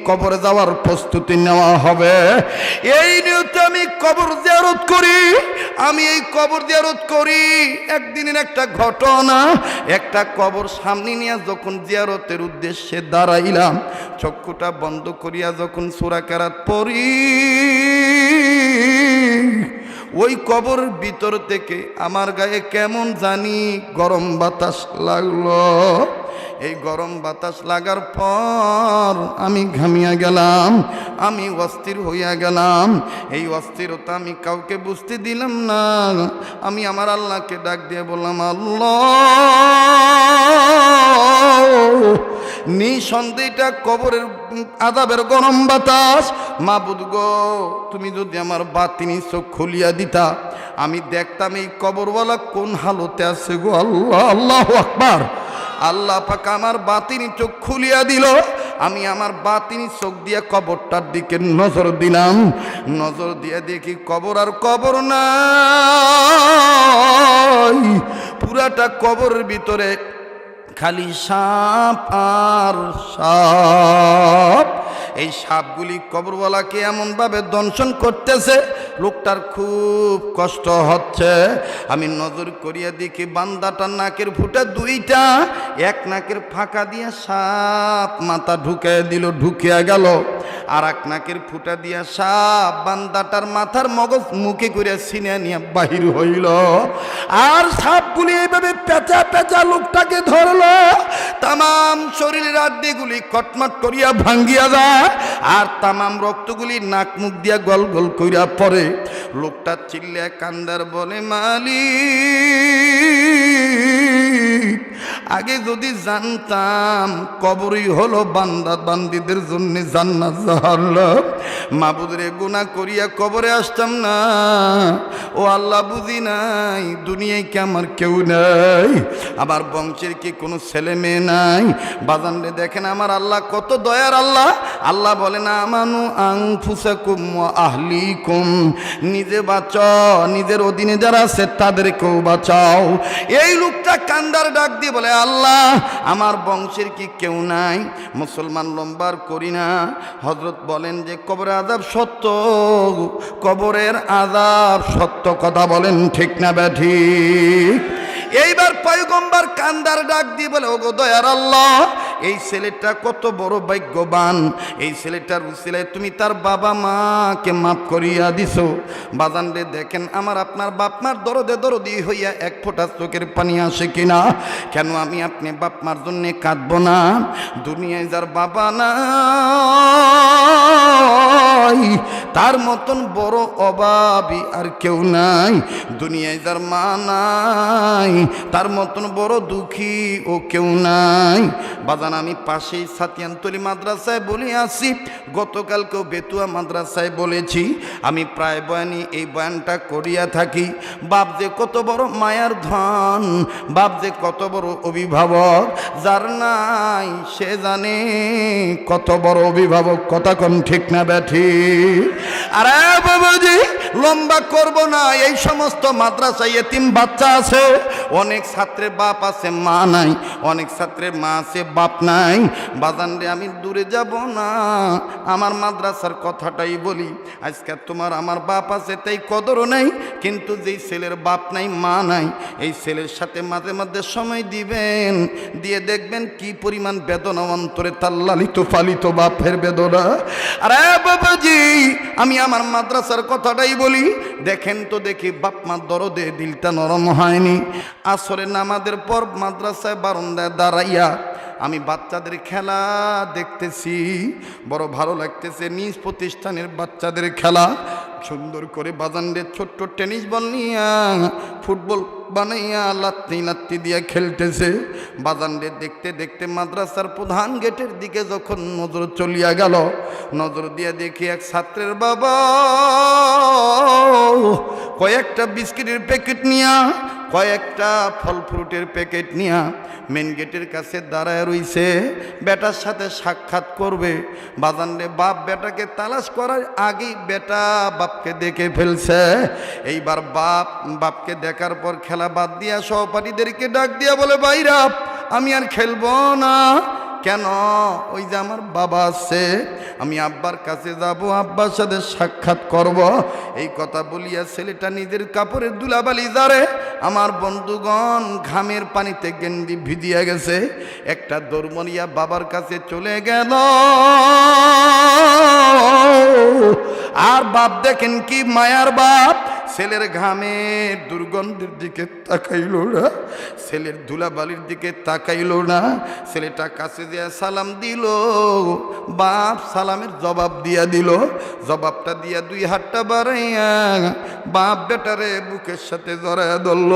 কবরে যাওয়ার প্রস্তুতি নেওয়া হবে। এই নিয়তে আমি কবর জিয়ারত করি। আমি এই কবর জিয়ারত করি, একদিনের একটা ঘটনা, একটা কবর সামনে নিয়ে যখন জিয়ারতের উদ্দেশ্যে দাঁড়াইলাম, চক্ষুটা বন্ধ করিয়া যখন সূরা কেরাত পড়ি, ওই কবরের ভিতর থেকে আমার গায়ে কেমন জানি গরম বাতাস লাগলো। এই গরম বাতাস লাগার পর আমি ঘামিয়া গেলাম, আমি অস্থির হইয়া গেলাম। এই অস্থিরতা আমি কাউকে বুঝতে দিলাম না। আমি আমার আল্লাহকে ডাক দিয়ে বললাম, আল্লাহ নিঃসন্দেহটা কবরের আযাবের গরম বাতাস, মাবুদ গো তুমি যদি আমার বাতিনি চোখ খুলিয়া দিতা, আমি দেখতাম এই কবরওয়ালা কোন হালতে আছে গো। আল্লাহ, আল্লাহু আকবার। আল্লাহ পাক আমার বাতিনি চোখ খুলিয়া দিল। আমি আমার বাতিনি চোখ দিয়া কবরটার দিকে নজর দিলাম, নজর দিয়ে দেখি কবর আর কবর নাই, পুরাটা কবরের ভিতরে খালি সাপ আর সাপ। এই সাপগুলি কবরওয়ালাকে এমনভাবে দংশন করতেছে, লোকটার খুব কষ্ট হচ্ছে। আমি নজর করিয়া দেখি বান্দাটার নাকের ফুটা দুইটা, এক নাকের ফাঁকা দিয়া সাপ মাথা ঢুকিয়ে দিল, ঢুকিয়া গেল। আর এক নাকের ফুটা দিয়া সাপ বান্দাটার মাথার মগজ মুখে করে ছিনিয়ে নিয়ে বাহির হইল। আর সাপগুলি এইভাবে পেঁচা পেঁচা লোকটাকে ধরলো, তামাম শরীরের আড্ডিগুলি কটমট করিয়া ভাঙ্গিয়া যায়, আর তামাম রক্তগুলি নাক মুখ দিয়া গল গল কইরা পড়ে। লোকটা চিল্লিয়া কান্দার বলে, মালিক আগে যদি জানতাম কবরই হলো বান্দা বান্দীদের জন্য জান্নাত জাহান্নাম, মাবুদরে গুনাহ করিয়া কবরে আসতাম না। ও আল্লাহ বুঝি নাই দুনিয়ায় কি আমার কেউ নাই, আমার বংশের কি কোনো ছেলে মেয়ে নাই? বাজানরে দেখেন আমার আল্লাহ কত দয়ার আল্লাহ। আল্লাহ বলেন, আমানু আনফুসাকুম ওয়া আহলিকুম, নিজে বাঁচাও, নিজের অধীনে যারা আছে তাদেরকেও বাঁচাও। এই লোকটা কান্দার ডাক দিয়ে বলে, আল্লাহ আমার বংশের কি কেউ নাই? মুসলমান লম্বার করি না। হযরত বলেন যে কবরের আযাব সত্য, কবরের আযাব সত্য, কথা বলেন ঠিক না ব্যাঠিক? এইবার পয়গম্বর কান্দার ডাক দিয়ে বলে, ওগো দয়ার আল্লাহ এই ছেলেটা কত বড় ভাগ্যবান, এই ছেলেটার উসিলায় তুমি তার বাবা মাকে মাফ করিয়া দিছো। বাজানরে দেখেন আমার আপনার বাপ মার দরদে দরদি হইয়া এক ফোঁটা চোখের পানি আসে কিনা? কেন আমি আপনি বাপ মার জন্যে কাঁদবো না? দুনিয়ায় যার বাবা নাই তার মতন বড় অভাবী আর কেউ নাই, দুনিয়ায় যার মা নাই তার মতন বড় দুঃখী ও কেউ নাই। বাজান আমি পাশেই সাতিয়ানতলি মাদ্রাসায় বলে আসি, গতকালকেও বেতুয়া মাদ্রাসায় বলেছি, আমি প্রায় বয়ানি এই বয়ানটা করিয়া থাকি। বাপ যে কত বড় মায়ার ধন, বাপ যে কত বড় অভিভাবক, যার নাই সে জানে কত বড় অভিভাবক, কথা কোন ঠিক না ব্যাঠি? আরে বাবাজি লম্বা করব না। এই সমস্ত মাদ্রাসায় এতিম বাচ্চা আছে, অনেক ছাত্রের বাপ আছে মা নাই, অনেক ছাত্রের মা আছে বাপ নাই। বাজান রে আমি দূরে যাব না, আমার মাদ্রাসার কথাটাই বলি। আজকে তোমার আমার বাপ আছে তাই কদরও নাই, কিন্তু যেই ছেলের বাপ নাই মা নাই, এই ছেলের সাথে মাঝে মাঝে সময় দিবেন, দিয়ে দেখবেন কি পরিমাণ বেদনা অন্তরে তার লালিত পালিত বাপের বেদনা। আরে বাবাজি আমি আমার মাদ্রাসার কথাটাই বলি। দেখেন তো দেখি বাপ মার দরদে দিলটা নরম হয়নি। আসরের নামাজের পর মাদ্রাসায় বারান্দায় দাঁড়াইয়া আমি বাচ্চাদের খেলা দেখতেছি, বড় ভালো লাগতেছে। নিজ প্রতিষ্ঠানের বাচ্চাদের খেলা সুন্দর করে বাজানদের ছোট্ট টেনিস বল নিয়া ফুটবল বানাইয়া লাত্তি লাত্তি দিয়া খেলতেছে। বাজানদের দেখতে দেখতে মাদ্রাসার প্রধান গেটের দিকে যখন নজর চলিয়া গেল, নজর দিয়া দেখি এক ছাত্রের বাবা কয়েকটা বিস্কিটের প্যাকেট নিয়া, কয়েকটা ফল ফ্রুটের প্যাকেট নিয়া মেন গেটের কাছে দাঁড়ায় রইছে, বেটার সাথে সাক্ষাৎ করবে। বাজানরে বাপ বেটাকে তালাশ করার আগেই বেটা বাপকে দেখে ফেলছে। এইবার বাপ বাপকে দেখার পর খেলা বাদ দিয়া সহপাঠীদেরকে ডাক দিয়া বলে, ভাইরা আমি আর খেলবো না। কেন? ওই যে আমার বাবা আছে, আমি আব্বার কাছে যাব, আব্বার সাথে সাক্ষাৎ করব। এই কথা বলিয়া ছেলেটা নিজের কাপড়ের দুলাবালি জারে, আমার বন্ধুগণ ঘামের পানিতে গেন্দি ভিজিয়া গেছে, একটা দৌড়মরিয়া বাবার কাছে চলে গেল। আর বাপ দেখেন কি মায়ার বাপ, ছেলের ঘামের দুর্গন্ধের দিকে তাকাইল না, ছেলের ধুলাবালির দিকে তাকাইল না। ছেলেটা কাছে দিয়ে সালাম দিল, বাপ সালামের জবাব দিয়া দিল। জবাবটা দিয়া দুই হাতটা বাড়াইয়া বাপ বেটারে বুকের সাথে জড়াইয়া ধরল।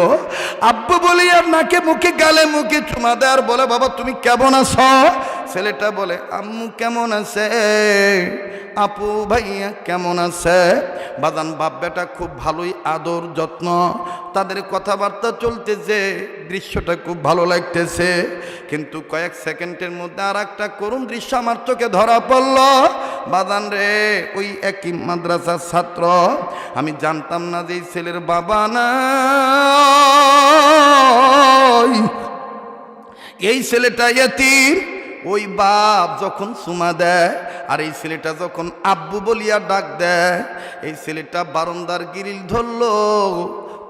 আব্বু বলিয়া নাকে মুখে গালে মুখে চুমা দেয় আর বলে, বাবা তুমি কেমন আছো? ছেলেটা বলে, আম্মু কেমন আছে, আপু ভাইয়া কেমন আছে? বাজান বাপ বেটা খুব ভালোই আদর যত্ন, তাদের কথাবার্তা চলতেছে, দৃশ্যটা খুব ভালো লাগতেছে। কিন্তু কয়েক সেকেন্ডের মধ্যে আর একটা করুণ দৃশ্য আমার চোখে ধরা পড়ল। বাজান রে ওই একই মাদ্রাসার ছাত্র, আমি জানতাম না যে এই ছেলের বাবা নাই, এই ছেলেটা এতিম। ওই বাপ যখন চুমা দেয় আর এই ছেলেটা যখন আব্বু বলিয়া ডাক দেয়, এই ছেলেটা বারান্দার গ্রিল ধরলো,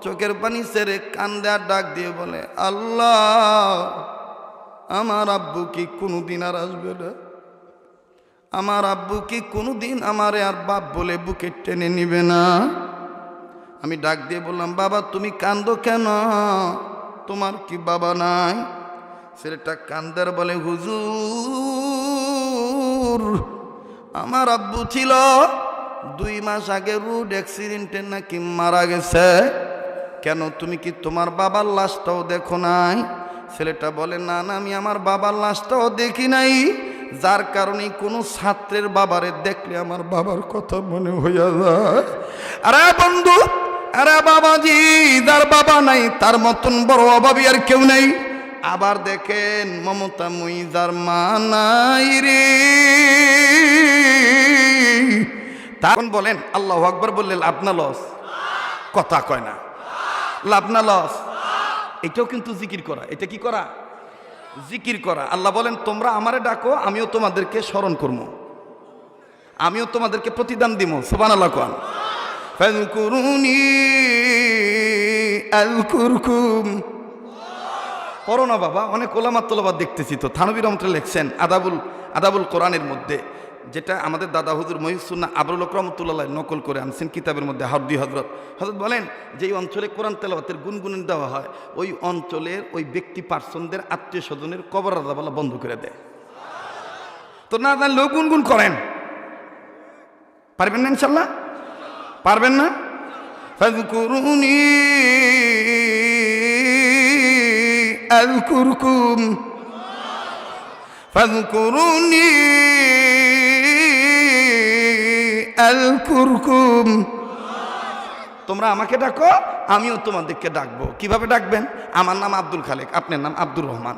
চোখের পানি ছেড়ে কান্দে আর ডাক দিয়ে বলে, আল্লাহ আমার আব্বু কি কোনোদিন আর আসবে না? আমার আব্বু কি কোনোদিন আমারে আর বাপ বলে বুকে টেনে নিবে না? আমি ডাক দিয়ে বললাম, বাবা তুমি কান্দো কেন, তোমার কি বাবা নাই? ছেলেটা কান্দার বলে, হুজুর আমার আব্বু ছিল, 2 মাস আগে রোড অ্যাক্সিডেন্টে নাকি মারা গেছে। কেন তুমি কি তোমার বাবার লাশটাও দেখো নাই? ছেলেটা বলে, না না আমি আমার বাবার লাশটাও দেখি নাই, যার কারণে কোনো ছাত্রের বাবারে দেখলে আমার বাবার কথা মনে হইয়া যায়। আরে বন্ধু, আরে বাবাজি, যার বাবা নাই তার মতন বড় অভাবী আর কেউ নেই। আবার দেখেন মমতা মুইজার মা নাই রে, তখন বলেন আল্লাহু আকবার বললে লাভ না লস? কথা কয় না, লাভ না লস? এটাও কিন্তু জিকির করা। এটা কি করা? জিকির করা। আল্লাহ বলেন তোমরা আমারে ডাকো, আমিও তোমাদেরকে স্মরণ করবো, আমিও তোমাদেরকে প্রতিদান দিব। সুবহানাল্লাহ কোন ফাযকুরুনি আযকুরকুম। পড়ো না বাবা, অনেক ওলামা তোলাবা দেখতেছি তো। থানবী রহমতুল্লাহ লিখছেন আদাবুল কোরআনের মধ্যে, যেটা আমাদের দাদা হুজুর মহিউসুন্নাহ আবরুল হক রহমতুল্লাহ নকল করে আনছেন কিতাবের মধ্যে। হারদি হজরত বলেন যেই অঞ্চলে কোরআন তেলাওয়াতের গুনগুন দেওয়া হয়, ওই অঞ্চলের ওই ব্যক্তি পার্সনদের আত্মীয় স্বজনের কবর আযাব বন্ধ করে দেয়। তো না জানলেও গুনগুন করেন, পারবেন না? ইনশাল্লাহ পারবেন না? ফাযকুরুনি আযকুরকুম ফাযকুরুনি আযকুরকুম। তোমরা আমাকে ডাকো, আমিও তোমাদেরকে ডাকবো। কিভাবে ডাকবেন? আমার নাম আব্দুল খালেক, আপনার নাম আব্দুর রহমান,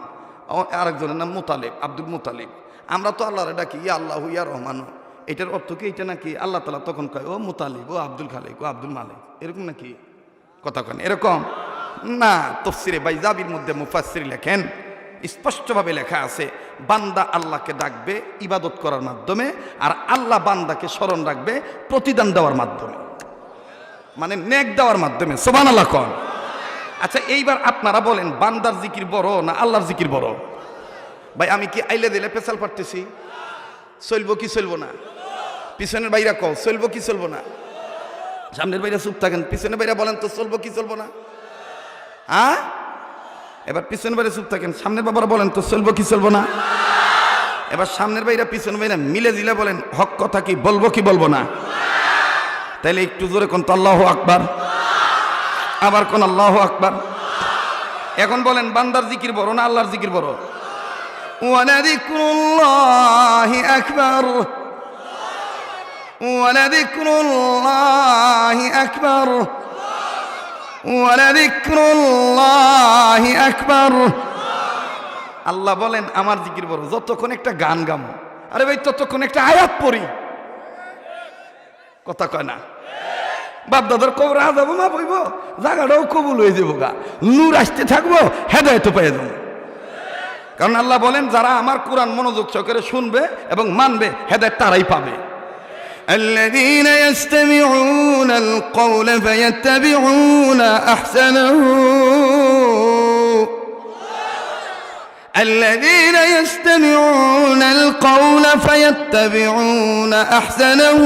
আরেকজনের নাম মোতালেব, আব্দুল মোতালেব। আমরা তো আল্লাহরে ডাকি ইয়া আল্লাহু ইয়া রহমান, এটার অর্থ কি এটা নাকি আল্লাহ তাআলা তখন কয় ও মুতালিব, ও আব্দুল খালিক, ও আব্দুল মালিক, এরকম নাকি কথা কেন এরকম না। তাফসীরে বাইজাবির মধ্যে মুফাসসির লেখেন, স্পষ্টভাবে লেখা আছে বান্দা আল্লাহকে ডাকবে ইবাদত করার মাধ্যমে, আর আল্লাহ বান্দাকে স্মরণ রাখবে প্রতিদান দেওয়ার মাধ্যমে, মানে নেক দেওয়ার মাধ্যমে। সুবহানাল্লাহ কোন। আচ্ছা এইবার আপনারা বলেন বান্দার জিকির বড় না আল্লাহর জিকির বড়? ভাই আমি কি আইলে দিলে পেছাল পারতেছি? চলবো কি চলবো না? পিছনের বাইরা কও চলবো কি চলবো না? সামনের বাইরা চুপ থাকেন, পিছনের বাইরা বলেন তো চলবো কি চলবো না? হ্যাঁ, এবার পিছনের বাইরে চুপ থাকেন, সামনের বাবারা বলেন তো চলবো কি চলবো না? এবার সামনের বাইরা পিছনের বাইরা মিলে জিলে বলেন হক কথা কি বলবো কি বলবো না? তাইলে একটু জোরে কোন তো আল্লাহু আকবার, আবার কোন আল্লাহু আকবার। এখন বলেন বান্দার জিকির বড় না আল্লাহর জিকির বড়? ওয়ালাযিকরুল্লাহি আকবার, ওয়ালাযিকরুল্লাহি আকবার, ওয়ালাযিকরুল্লাহি আকবার। আল্লাহ বলেন আমার জিকির বড় যতক্ষণ একটা গান গামো। আরে ভাই ততক্ষণ একটা আয়াত পড়ি, কথা কয় না? বাপ দাদার কবর আযাব মা বইব, জায়গাটাও কবুল হয়ে যাবো গা, নূর আসতে থাকবো, হেদায়েত পেয়ে যাবো। কারণ আল্লাহ বলেন যারা আমার কোরআন মনোযোগ সহকারে শুনবে এবং মানবে হেদায়েত তারাই পাবে। الذين يستمعون القول فيتبعون أحسنه، الذين يستمعون القول فيتبعون أحسنه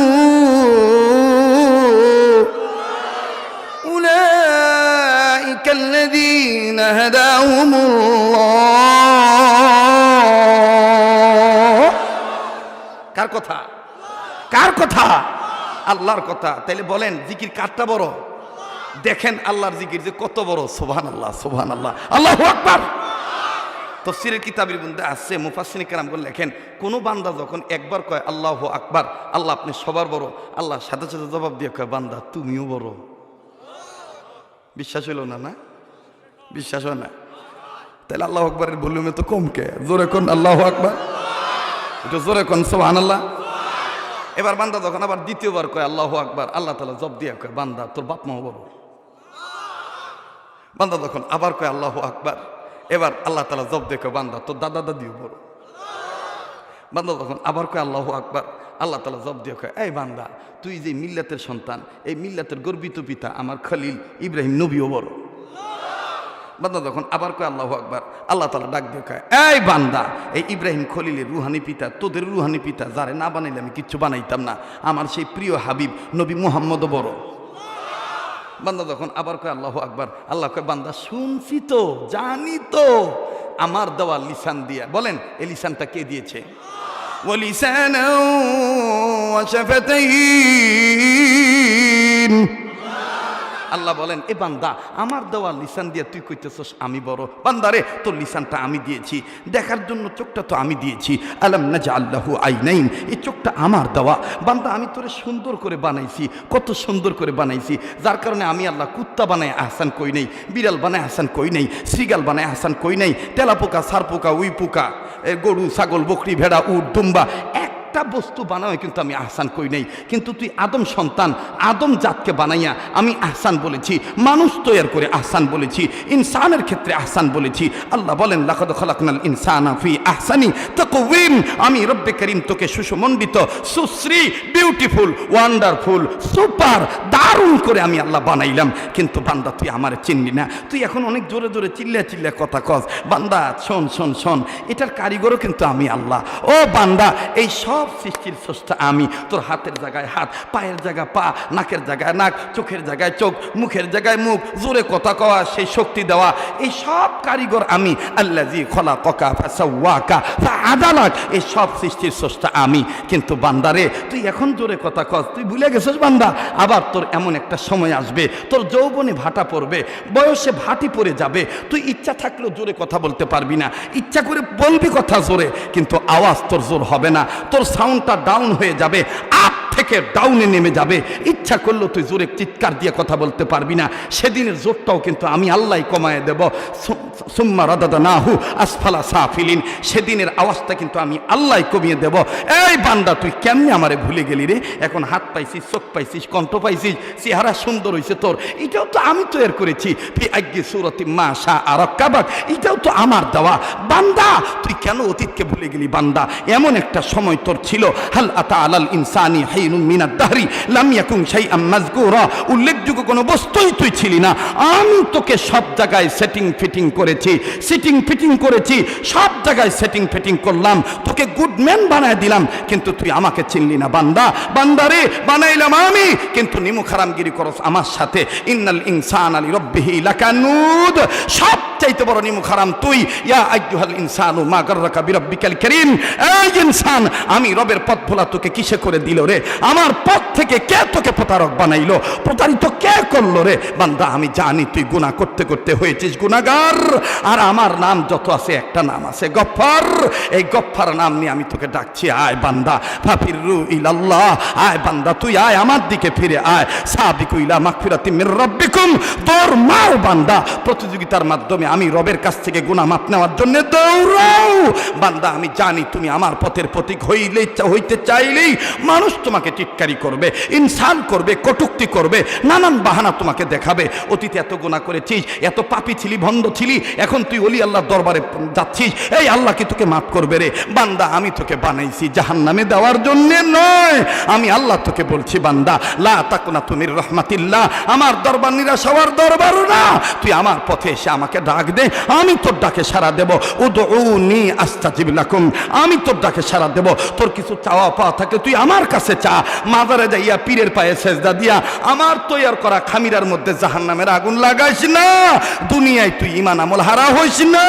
أولئك الذين هداهم الله। কার কথা? কার কথা? আল্লাহর কথা। তাইলে বলেন জিকির কারটা বড়? দেখেন আল্লাহর জিকির যে কত বড়। সুবহানাল্লাহ, সুবহানাল্লাহ, আল্লাহু আকবার। তাফসীরের কিতাবের মধ্যে আছে, মুফাসসিরিন কেরামগণ লেখেন কোন বান্দা যখন একবার কয় আল্লাহু আকবার, আল্লাহ আপনি সবার বড়, আল্লাহ সাথে সাথে জবাব দিয়ে কয় বান্দা তুমিও বড়। বিশ্বাস হইল না? না বিশ্বাস হয় না? তাহলে আল্লাহু আকবারের ভলিউমে তো কম কে? জোরে কোন আল্লাহু আকবার, একটু জোরে কোন সুবহানাল্লাহ। এবার বান্দা যখন আবার দ্বিতীয়বার কয় আল্লাহু আকবার, আল্লাহ তাআলা জবাব দিয়ে কয় বান্দা তোর বাপ মাও বড়। বান্দা যখন আবার কয় আল্লাহু আকবার, এবার আল্লাহ তাআলা জবাব দিয়ে কয় বান্দা তোর দাদা দাদিও বড়। বান্দা যখন আবার কয় আল্লাহু আকবার, আল্লাহ তাআলা জবাব দিয়ে কয় এই বান্দা তুই যে মিল্লাতের সন্তান, এই মিল্লাতের গর্বিত পিতা আমার খলিল ইব্রাহিম নবীও বড়। বান্দা যখন আবার কয় আল্লাহু আকবার, আল্লাহ তাআলা ডাক দিয়ে কয় এই বান্দা এই ইব্রাহিম খলিলের রুহানি পিতা, তোদের রুহানি পিতা যারে না বানাইলে আমি কিচ্ছু বানাইতাম না, আমার সেই প্রিয় হাবিব নবী মুহাম্মদও বড়। বান্দা যখন আবার কয় আল্লাহু আকবার, আল্লাহ কয় বান্দা শুনছি তো, জানি তো, আমার দেওয়া লিসান দিয়া। বলেন এই লিসানটা কে দিয়েছে? ওয়ালিসানা ওয়া শাফাতাইন। আল্লাহ বলেন এ বান্দা আমার দেওয়া লিসান দিয়ে তুই কইতেছস আমি বড়। বান্দারে তোর লিসানটা আমি দিয়েছি, দেখার জন্য চোখটা তো আমি দিয়েছি। আলাম নাজআল লাহু আইনাইন, এই চোখটা আমার দেওয়া। বান্দা আমি তোরে সুন্দর করে বানাইছি, কত সুন্দর করে বানাইছি, যার কারণে আমি আল্লাহ কুত্তা বানায় আহসান কই নাই, বিড়াল বানায় আহসান কই নাই, শ্রীগাল বানায় আহসান কই নাই, তেলা পোকা, সার পোকা, উই পোকা, গরু, ছাগল, বকরি, ভেড়া, উট, দুম্বা, একটা বস্তু বানায় কিন্তু আমি আহসান কই নাই। কিন্তু তুই আদম সন্তান, আদম জাতকে বানাইয়া আমি আহসান বলেছি, মানুষ তৈরি করে আহসান বলেছি, ইনসানের ক্ষেত্রে আহসান বলেছি। আল্লাহ বলেন লাকাদ খালাকনাল ইনসানা ফি আহসানি তাকওয়িম, আমি রব্বে করিম তোকে সুসমণ্ডিত, সুশ্রী, বিউটিফুল, ওয়ান্ডারফুল, সুপার, দারুণ করে আমি আল্লাহ বানাইলাম। কিন্তু বান্দা তুই আমারে চিনলি না, তুই এখন অনেক জোরে জোরে চিল্লা চিল্লা কথা কস। বান্দা শোন শোন শোন, এটার কারিগরও কিন্তু আমি আল্লাহ। ও বান্দা এই সব সৃষ্টির স্রষ্টা আমি। তোর হাতের জায়গায় হাত, পায়ের জায়গায় পা, নাকের জায়গায় নাক, চোখের জায়গায় চোখ, মুখের জায়গায় মুখ, জোরে কথা কওয়া, সেই শক্তি দেওয়া, এই সব কারিগর আমি। আল্লাযী খলাকাকা ফাসাওয়াকা ফাআদালাক, এই সব সৃষ্টির স্রষ্টা আমি। কিন্তু বান্দারে তুই এখন জোরে কথা কস, তুই ভুলে গেছিস বান্দা, আবার তোর এমন একটা সময় আসবে তোর যৌবনে ভাটা পড়বে, বয়সে ভাটি পড়ে যাবে, তুই ইচ্ছা থাকলেও জোরে কথা বলতে পারবি না, ইচ্ছা করে বলবি কথা জোরে, কিন্তু আওয়াজ তোর জোর হবে না, তোর সাউন্ডটা ডাউন হয়ে যাবে, আপ থেকে ডাউনে নেমে যাবে। ইচ্ছা করলেও তুই জোরে চিৎকার দিয়ে কথা বলতে পারবি না, সেদিনের জোরটাও কিন্তু আমি আল্লাহ কমায় দেব। সুম্মা রাদাদনাহু আসফালা সাফিলিন, সেদিনের আওয়াজটা কিন্তু আমি আল্লাহ কমিয়ে দেব। এই বান্দা তুই কেমনে আমারে ভুলে গেলি রে? এখন হাত পাইছিস, চোখ পাইছিস, কণ্ঠ পাইছিস, চেহারা সুন্দর হয়েছে তোর, এটাও তো আমি তৈরি করেছি। ফি আইয়ি সূরাতিন মা শাআ রাক্কাবাক, এটাও তো আমার দেওয়া। বান্দা তুই কেন অতীতকে ভুলে গেলি? বান্দা এমন একটা সময় তোর ছিল, হাল আতা আলাল ইনসানি হাইনুম মিনাদ দাহরি লাম ইয়াকুন শাইআম মাযকুরা, উল্লেখযোগ্য কোনো বস্তুই তুই ছিলি না। আমি তোকে সব জায়গায় সেটিং ফিটিং করেছি, সিটিং ফিটিং করেছি, সব জায়গায় সেটিং ফিটিং করলাম, তোকে গুড ম্যান বানায় দিলাম, কিন্তু তুই আমাকে চিনলি না। বান্দা বান্দারে বানাইলাম আমি, কিন্তু নিমুখ হারামগিরি করস আমার সাথে। ইন্নাল ইনসানা লিরাব্বিহি লাকানুদ, সবচাইতে বড় নিমুখ হারাম তুই। ইয়া আইয়ুহাল ইনসানু মা গাররাকা বিরাব্বিকাল কারীম, এই ইনসান আমি রবের পথ ভোলা তোকে কিসে করে দিল রে? আমার পথ থেকে কে তোকে প্রতারক বানাইলো? প্রতারিত কে করলো রে? বান্দা আমি জানি তুই গুনাহ করতে করতে হয়েছিস গুনাহগার, আর আমার নাম যত আছে একটা নাম আছে গফফার। এই গফফার নাম নিয়ে আমি তোকে ডাকছি, আয় বান্দা ফাফিরু ইলাল্লাহ, আয় বান্দা তুই আয় আমার দিকে ফিরে আয়। সাবিকু ইলা মাগফিরাতিম মির রাব্বিকুম, তোর মাও বান্দা প্রতিযোগিতার মাধ্যমে আমি রবের কাছ থেকে গুনাহ মাপ নেওয়ার জন্য দৌড়াও। বান্দা আমি জানি তুমি আমার পথের প্রতীক হইতে চাইলেই মানুষ তোমাকে টিটকারি করবে, ইনসান করবে, কটূক্তি করবে, নানান বাহানা তোমাকে দেখাবে। অতীতে এত গুনাহ করেছিস, এত পাপী ছিলি, ভণ্ড ছিলি, এখন তুই ওলি আল্লাহর দরবারে যাচ্ছিস, এই আল্লাহ কি তোকে মাফ করবে রে? বান্দা আমি তোকে বানাইছি জাহান্নামে দেওয়ার জন্য নয়। আমি আল্লাহ তোকে বলছি বান্দা লা তাকুনাতু মির রাহমাতিল্লাহ, আমার দরবার নিরাশ হওয়ার দরবার না। তুই আমার পথে এসে আমাকে ডাক দে, আমি তোর ডাকে সাড়া দেব। উদউনি আস্তাজিব লাকুম, আমি তোর ডাকে সাড়া দেব। তোর কিছু চাওয়া পাওয়া থাকলে তুই আমার কাছে চা। মাজারে যাইয়া পীরের পায়ে সেজদা দিয়া আমার তৈয়ার করা খামিরার মধ্যে জাহান্নামের আগুন লাগাইস না। দুনিয়ায় তুই ঈমান আমল হারা হইস না।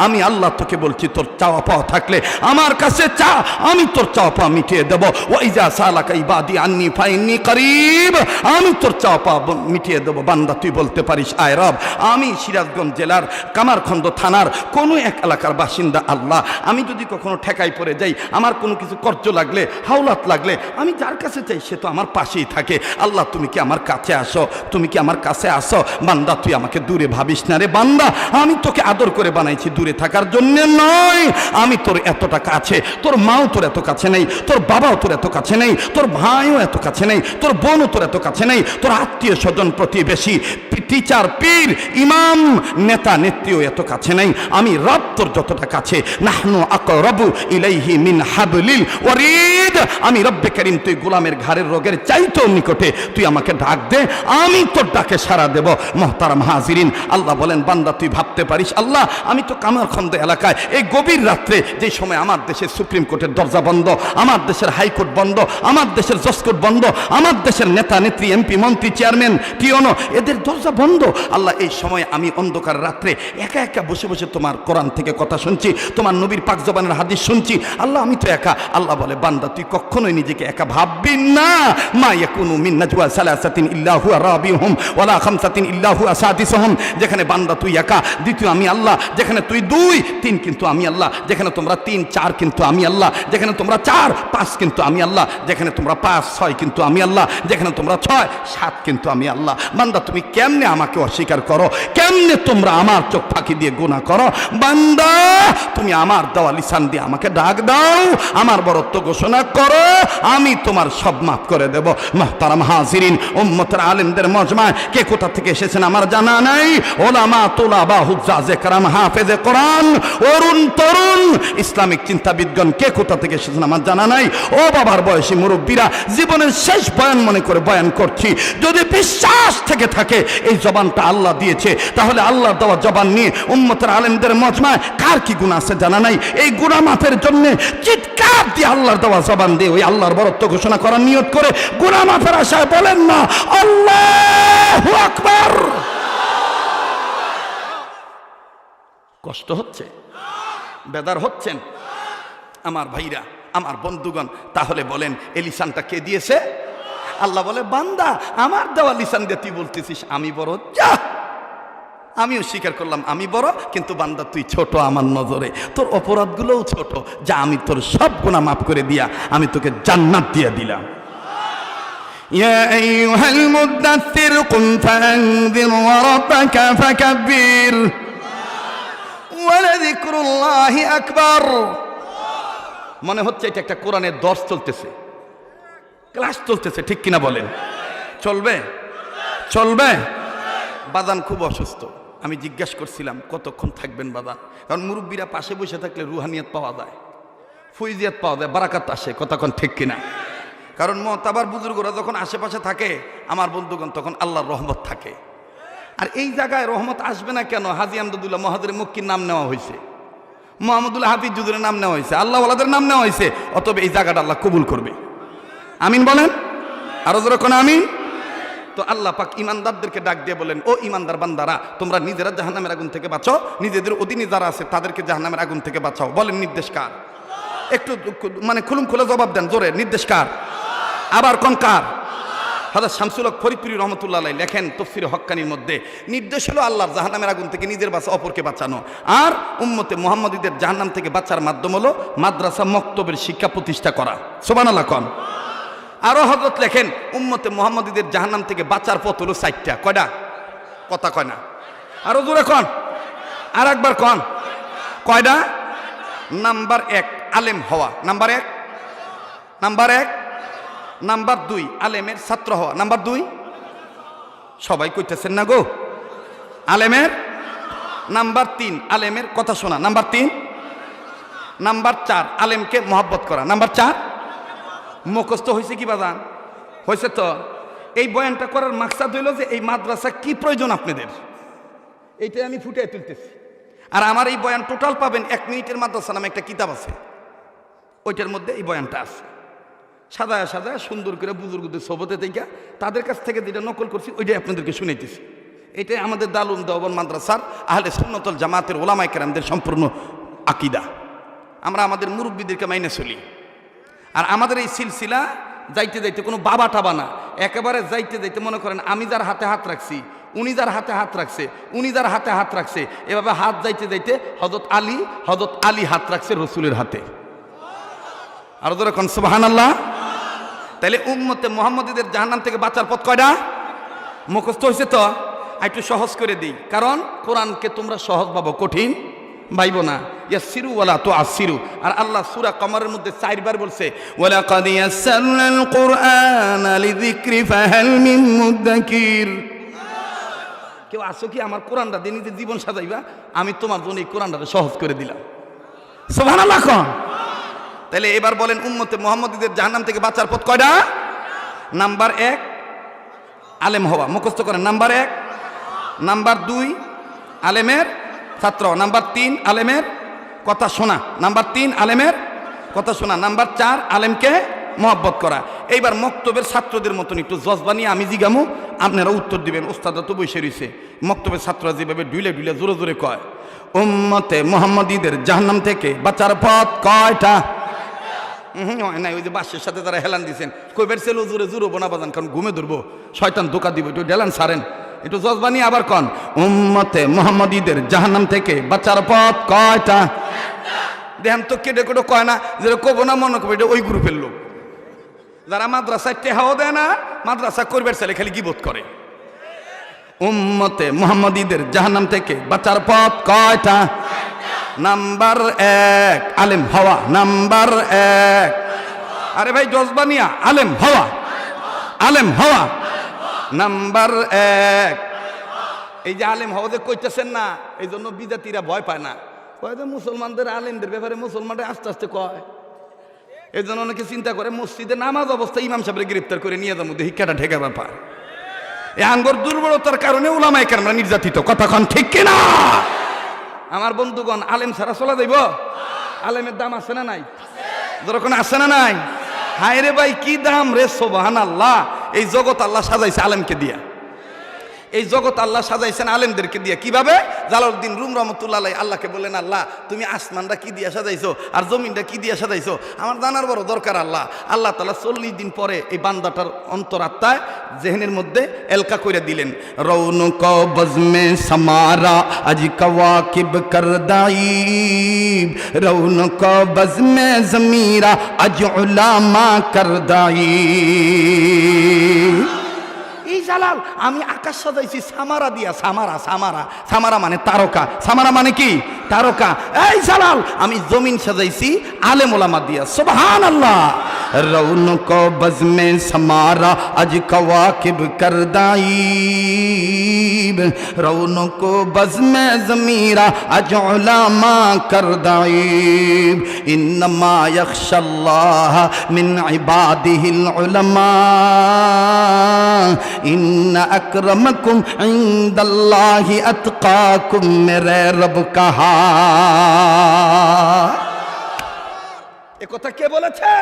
আমি আল্লাহ তোকে বলছি তোর চাওয়া পাওয়া থাকলে আমার কাছে চা, আমি তোর চাওয়া পাওয়া মিটিয়ে দেব। ওয়া ইজা সালাকা ইবাদি আন্নি ফাইন্নি করিব, আমি তোর চাওয়া পাওয়া মিটিয়ে দেব। বান্দা তুই বলতে পারিস আয় রব আমি সিরাজগঞ্জ জেলার কামারখন্দ থানার কোনো এক এলাকার বাসিন্দা। আল্লাহ আমি যদি কখনো ঠেকাই পড়ে যাই, আমার কোনো কিছু কর্জ লাগলে, হাওলাত লাগলে, আমি যার কাছে চাই সে তো আমার পাশেই থাকে। আল্লাহ তুমি কি আমার কাছে আসো? তুমি কি আমার কাছে আসো? বান্দা তুই আমাকে দূরে ভাবিস না রে। বান্দা আমি তোকে আদর করে বানাইছি দূরে থাকার জন্য নয়। আমি তোর এতটা কাছে, তোর মাও তোর এত কাছে নেই, তোর বাবাও তোর এত কাছে নেই, তোর ভাইও এত কাছে নেই, তোর বোনও তোর এত কাছে নেই, তোর আত্মীয় স্বজন প্রতিবেশী, টিচার, পীর, ইমাম, নেতা, নেত্রীও এত কাছে নেই। আমি রব তোর যতটা কাছে, নাহনু আকরাবু ইলাইহি মিন হাবলিল ওয়ারিদ, আমি রব্বে কারীম তুই গোলামের ঘাড়ের রোগের চাইতেও নিকটে। তুই আমাকে ডাক দে, আমি তোর ডাকে সাড়া দেব। মুহতারাম হাজিরিন, আল্লাহ বলেন বান্দা তুই ভাবতে পারিস আল্লাহ আমি তো কামারখন্দ এলাকায় এই গভীর রাত্রে, যে সময় আমার দেশের সুপ্রিম কোর্টের দরজা বন্ধ, আমার দেশের হাইকোর্ট বন্ধ, আমার দেশের জজকোর্ট বন্ধ, আমার দেশের নেতা নেত্রী, এমপি, মন্ত্রী, চেয়ারম্যান, টিওনো, এদের দরজা বন্ধ। আল্লাহ এই সময় আমি অন্ধকার রাত্রে একা একা বসে বসে তোমার কোরআন থেকে কথা শুনছি, তোমার নবীর পাক জবানের হাদিস শুনছি। আল্লাহ আমি তো একা। আল্লাহ বলে বান্দা তুই কখনোই নিজেকে একা ভাববি না। মা ইয়াকুনু মিন নাজওয়া সালাসাতিন ইল্লা হুয়া রাবিহুম ওয়ালা খামসাতিন ইল্লা হুয়া সাদিসুহুম, যেখানে বান্দা তুই একা, দ্বিতীয় আমি আল্লাহ, যেখানে তুই 2 3 কিন্তু আমি আল্লাহ, যেখানে তোমরা 3 4 কিন্তু আমি আল্লাহ, যেখানে তোমরা 4 5 কিন্তু আমি আল্লাহ, যেখানে তোমরা 5 6 কিন্তু আমি আল্লাহ, যেখানে তোমরা 6 7 কিন্তু আমি আল্লাহ। বান্দা তুমি কেমনে আমাকে অস্বীকার করো? কেমনে তোমরা আমার চোখ ফাঁকি দিয়ে গুনাহ করো? বান্দা তুমি আমার দেওয়া লিসান দিয়ে আমাকে ডাক দাও, আমার বরত্ব ঘোষণা করো, আমি তোমার সব মাফ করে দেব। মুহতারাম হাজিরিন, উম্মতের আলেমদের মজমায় কে কোথা থেকে এসেছেন আমার জানা নাই। ওলামা, তুলাবা, হুজ্জাজে কেরাম, হাফেজে কোরআন, অরুণ তরুণ ইসলামিক চিন্তাবিদগণ কে কোথা থেকে এসেছেন আমার জানা নাই। ও বাবার বয়সী মুরব্বীরা, জীবনের শেষ বয়ান মনে করে বয়ান করছি। যদি বিশ্বাস থেকে থাকে এই জবানটা আল্লাহ দিয়েছে, তাহলে আল্লাহ দেওয়া জবান নিয়ে উম্মতের আলেমদের মজমায় কার কি গুনাহ আছে জানা নাই। এই গুনাহ মাফের জন্য চিৎকার দিয়ে আল্লাহর দেওয়া জবান দিয়ে ওই আল্লাহর বরত্ব ঘোষণা করার নিয়ত করে গুনাহ মাফের আশায় বলেন না আল্লাহু আকবার। কষ্ট হচ্ছে? বেদার হচ্ছেন আমার ভাইরা, আমার বন্ধুগণ? তাহলে বলেন এই লিসানটা কে দিয়েছে? আল্লাহ বলে বান্দা আমার দেওয়া লিসান দিয়ে তুই বলতেছিস আমি বড়, যা আমিও স্বীকার করলাম আমি বড়, কিন্তু বান্দা তুই ছোট আমার নজরে, তোর অপরাধগুলোও ছোট, যা আমি তোর সব গুনাহ মাফ করে দিয়া আমি তোকে জান্নাত দিয়ে দিলাম। ইয়া আইয়ুহাল মুদাথথির কুম ফাআনযির ওয়া রাব্বাকা ফাকাব্বির। ওয়ালাযিকরুল্লাহি আকবার। মনে হচ্ছে এটা একটা কোরআনের দর্স চলতেছে, ক্লাস চলতেছে, ঠিক কিনা বলেন? চলবে? চলবে? বাদান খুব অসুস্থ, আমি জিজ্ঞাসা করছিলাম কতক্ষণ থাকবেন বাদান, কারণ মুরব্বীরা পাশে বসে থাকলে রুহানিয়াত পাওয়া যায়, ফৈজিয়াত পাওয়া যায়, বারাকাত আসে, কতক্ষণ, ঠিক কিনা? কারণ মতাবার বুজুর্গরা যখন আশেপাশে থাকে আমার বন্ধুগণ, তখন আল্লাহর রহমত থাকে। আর এই জায়গায় রহমত আসবে না কেন? হাজী আমদুল্লাহ মহাদের মক্কির নাম নেওয়া হয়েছে, মোহাম্মদুল্লাহ হাফিজ জুদুরের নাম নেওয়া হয়েছে, আল্লাহ ওয়ালাদের নাম নেওয়া হয়েছে, অতএব এই জায়গাটা আল্লাহ কবুল করবে। আমিন বলেন, আরো জোরে কোন আমিন। তো আল্লাহ পাক ইমানদারদেরকে ডাক দিয়ে বলেন, ও ইমানদার বান্দারা, তোমরা নিজেরা জাহান্নামের আগুন থেকে বাঁচো, নিজেদের অধীনে যারা আছে তাদেরকে জাহান্নামের আগুন থেকে বাঁচাও। বলেন নির্দেশ কার? একটু মানে খুলুম খুলে জবাব দেন জোরে, নির্দেশ কার? আবার কোন কার? হযরত শামসুল হক ফরিদপুরি রহমতুল্লাহ আলাইহি লেখেন তাফসীরে হক্কানির মধ্যে, নির্দেশ হলো আল্লাহর জাহান্নামের আগুন থেকে নিজের বাঁচা, অপরকে বাঁচানো। আর উম্মতে মুহাম্মাদীদের জাহান্নাম থেকে বাঁচার মাধ্যম হলো মাদ্রাসা মক্তবের শিক্ষা প্রতিষ্ঠা করা। সুবহানাল্লাহ কোন। আরো হযরত লেখেন, উম্মতে মুহাম্মাদীদের জাহান্নাম থেকে বাঁচার পথ হলো 4টা। কয়টা? কথা কয় না, আরো জোরে কোন, আর একবার কোন, কয়টা? নাম্বার 1 আলেম হওয়া, নাম্বার 1, নাম্বার 1, নাম্বার 2 আলেমের ছাত্র হওয়া, নাম্বার 2 সবাই কইতেছেন না গো, আলেমের, নাম্বার 3 আলেমের কথা শোনা, নাম্বার 3, নাম্বার 4 আলেমকে মহব্বত করা, নাম্বার 4 মুখস্থ হয়েছে কি বাজান? হয়েছে তো। এই বয়ানটা করার মাকসাদ হইল যে এই মাদ্রাসা কি প্রয়োজন আপনাদের, এইটাই আমি ফুটিয়ে তুলতেছি। আর আমার এই বয়ান টোটাল পাবেন 1 মিনিটের মাদ্রাসা নামে একটা কিতাব আছে, ওইটার মধ্যে এই বয়ানটা আছে, সাজায় সাজায় সুন্দর করে বুজুর্গদের সোবতে থেকে তাদের কাছ থেকে যেটা নকল করছি ওইটাই আপনাদেরকে শুনাইতেছি। এটাই আমাদের দারুল দেওবন্দ মাদ্রাসার আহলে সুন্নাত ওয়াল জামাতের ওলামায়ে কেরামদের সম্পূর্ণ আকীদা। আমরা আমাদের মুরব্বীদেরকে মাইনে চলি। আর আমাদের এই সিলসিলা যাইতে যাইতে কোনো বাবা টাবা না, একেবারে যাইতে যাইতে মনে করেন আমি যার হাতে হাত রাখছি, উনি যার হাতে হাত রাখছে, উনি যার হাতে হাত রাখছে, এভাবে হাত যাইতে যাইতে হযরত আলী হাত রাখছে রসুলের হাতে। আর ধরে কোন সুবহানাল্লাহ। তাইলে উম্মতে মুহাম্মাদীদের জাহান্নাম থেকে বাঁচার পথ কয়টা? মুখস্থ হয়েছে তো, একটু সহজ করে দিই, কারণ কোরআনকে তোমরা সহজ ভাবো, কঠিন ভাইব না। ইয়াসসিরু ওয়ালা তুআসসিরু। আর আল্লাহ সূরা কমরের মধ্যে 4 বার বলছে, ওয়ালাকাদ ইয়াসসারনাল কুরআনা লিযিকরি ফাহাল মিন মুদ্দাকির। কেউ আসো কি আমার কোরআনটা দিয়ে নিজের জীবন সাজাইবা? আমি তোমার জন্য এই কোরআনটা সহজ করে দিলাম। সুবহানাল্লাহ কোন। তাহলে এবার বলেন উম্মতে মুহাম্মাদীদের জাহান্নাম থেকে বাঁচার পথ কয়টা? নাম্বার 1 আলেম হওয়া, মুখস্থ করেন। নাম্বার 1, নাম্বার 2 আলেমের ছাত্র, নাম্বার 3 আলেমের কথা শোনা, নাম্বার 3 আলেমের কথা শোনা, নাম্বার 4 আলেমকে মহব্বত করা। এইবার মক্তবের ছাত্রদের মতন একটু জজবা নিয়ে আমি জিগামু, আপনারা উত্তর দিবেন। ওস্তাদা তো বসে রইছে। মক্তবের ছাত্ররা যেভাবে ডুলে ডুলে জোরে জোরে কয়, উম্মতে মুহাম্মাদীদের জাহান্নাম থেকে বাঁচার পথ কয়টা? নাই, ওই যে বাসের সাথে তারা হেলান দিয়েছেন, কইবার ছিল জোরে জোরে বোনা বাজান, কারণ ঘুমে ধরবো, শয়তান ধোকা দিব, একটু ডেলান সারেন, একটু জজবানি। আবার কন, উম্মতে মুহাম্মাদীদের জাহান্নাম থেকে বাঁচার পথ কয়টা? দেখেন তো কেটে কেটে কয় না, যেটা কবো না মনে করবো এটা ওই গ্রুপের লোক, যারা মাদ্রাসায় টেহাও দেয় না, মাদ্রাসা করবার ছেলে খালি গিবত করে। উম্মতে মুহাম্মাদীদের জাহান্নাম থেকে বাঁচার পথ কয়টা? নাম্বার 1 আলেম হওয়া, নাম্বার 1। আরে ভাই জজবানিয়া, আলেম হওয়া, আলেম হওয়া, নাম্বার 1। এই যে আলেম হওয়া যে কইতেছেন না, এই জন্য বিজাতিরা ভয় পায় না, কয় যে মুসলমানদের আলেমদের ব্যাপারে মুসলমানরা আস্তে আস্তে কয়, এই জন্য অনেকে চিন্তা করে মসজিদে নামাজ অবস্থায় ইমাম সাহেবকে গ্রেফতার করে নিয়ে যাবো, শিক্ষাটা ঠেকা ব্যাপার। এই আঙ্গর দুর্বলতার কারণে উলামায়ে কেরামরা নির্যাতিত, কথাক্ষণ ঠিক কিনা? আমার বন্ধুগণ, আলেম ছাড়া চলা যাইব? আলেমের দাম আছে না নাই? যখন আছে না নাই? হায় রে ভাই কি দাম রে, সুবহানাল্লাহ। এই জগৎ আল্লাহ সাজাইছে আলেমকে দিয়া, এই জগৎ আল্লাহ সাজাইছেন আলেমদেরকে দিয়া। কিভাবে? জালালউদ্দিন রুম রহমতুল্লাহ আলাইহি আল্লাহকে বললেন, আল্লাহ তুমি আসমানটা কি দিয়া সাজাইছো আর জমিনটা কি দিয়া সাজাইছো, আমার জানার বড় দরকার। আল্লাহ আল্লাহ তাআলা 40 দিন পরে এই বান্দাটার অন্তরাত্মায় জেহেনের মধ্যে এলকা করে দিলেন, রৌনক বজমে সামারা আজ কওয়াকিব করদাইব, রৌনক বজমে জমিরা আজ উলামা করদাইব। এই জালাল আমি আকাশ সাজাইছি সামারা দিয়া, সামারা সামারা সামারা মানে তারকা, সামারা মানে কি তারকা। এই জালাল আমি জমিন সাজাইছি আলেম ওলামা দিয়া। সুবহানাল্লাহ। রৌনক বজমে সামারা আজ কওয়াকিব করদাইব, রৌনক বজমে জমিরা আজ উলামা করদাইব, ইন্নামা ইয়াখশাল্লাহ মিন ইবাদিহিল উলামা, ইন্না আকরামাকুম ইনদাল্লাহি আতকাকুম, মেরে রব কাহা। এ কথা কে বলেছে?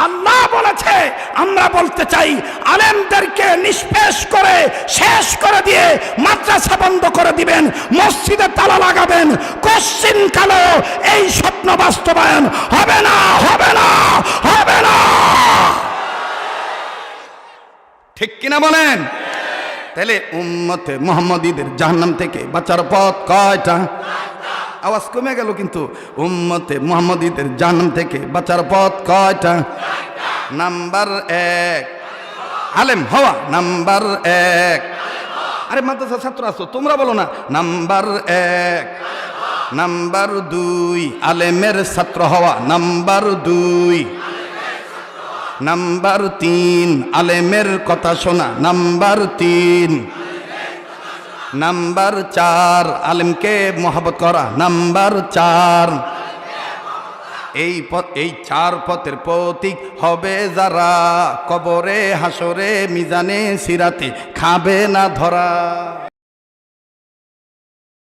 আল্লাহ বলেছে। আমরা বলতে চাই আলেমদেরকে নিষ্পেষ করে শেষ করে দিয়ে মাদ্রাসা বন্ধ করে দিবেন, মসজিদে তালা লাগাবেন, কোশ্চিন কালো এই স্বপ্ন বাস্তবায়ন হবে না, হবে না, হবে না। ঠিক কিনা বলেন? তাহলে উম্মতে মুহাম্মাদীদের জাহান্নাম থেকে বাঁচার পথ কয়টা? আওয়াজ কমে গেল কিন্তু। উম্মতে মুহাম্মাদীদের জাহান্নাম থেকে বাঁচার পথ কয়টা? নাম্বার 1 আলেম হওয়া, নাম্বার 1। আরে মাদ্রাসা ছাত্র আছো তোমরা বলো না। নাম্বার 1। নাম্বার 2 আলেমের ছাত্র হওয়া, নাম্বার 2। নাম্বার 3 আলেমের কথা শোনা, নাম্বার 3। নাম্বার 4 আলেমকে মহব্বত করা, নাম্বার 4। এই পথ, এই 4 পথের প্রতীক হবে যারা, কবরে হাসরে মিজানে সিরাতে খাবে না ধরা।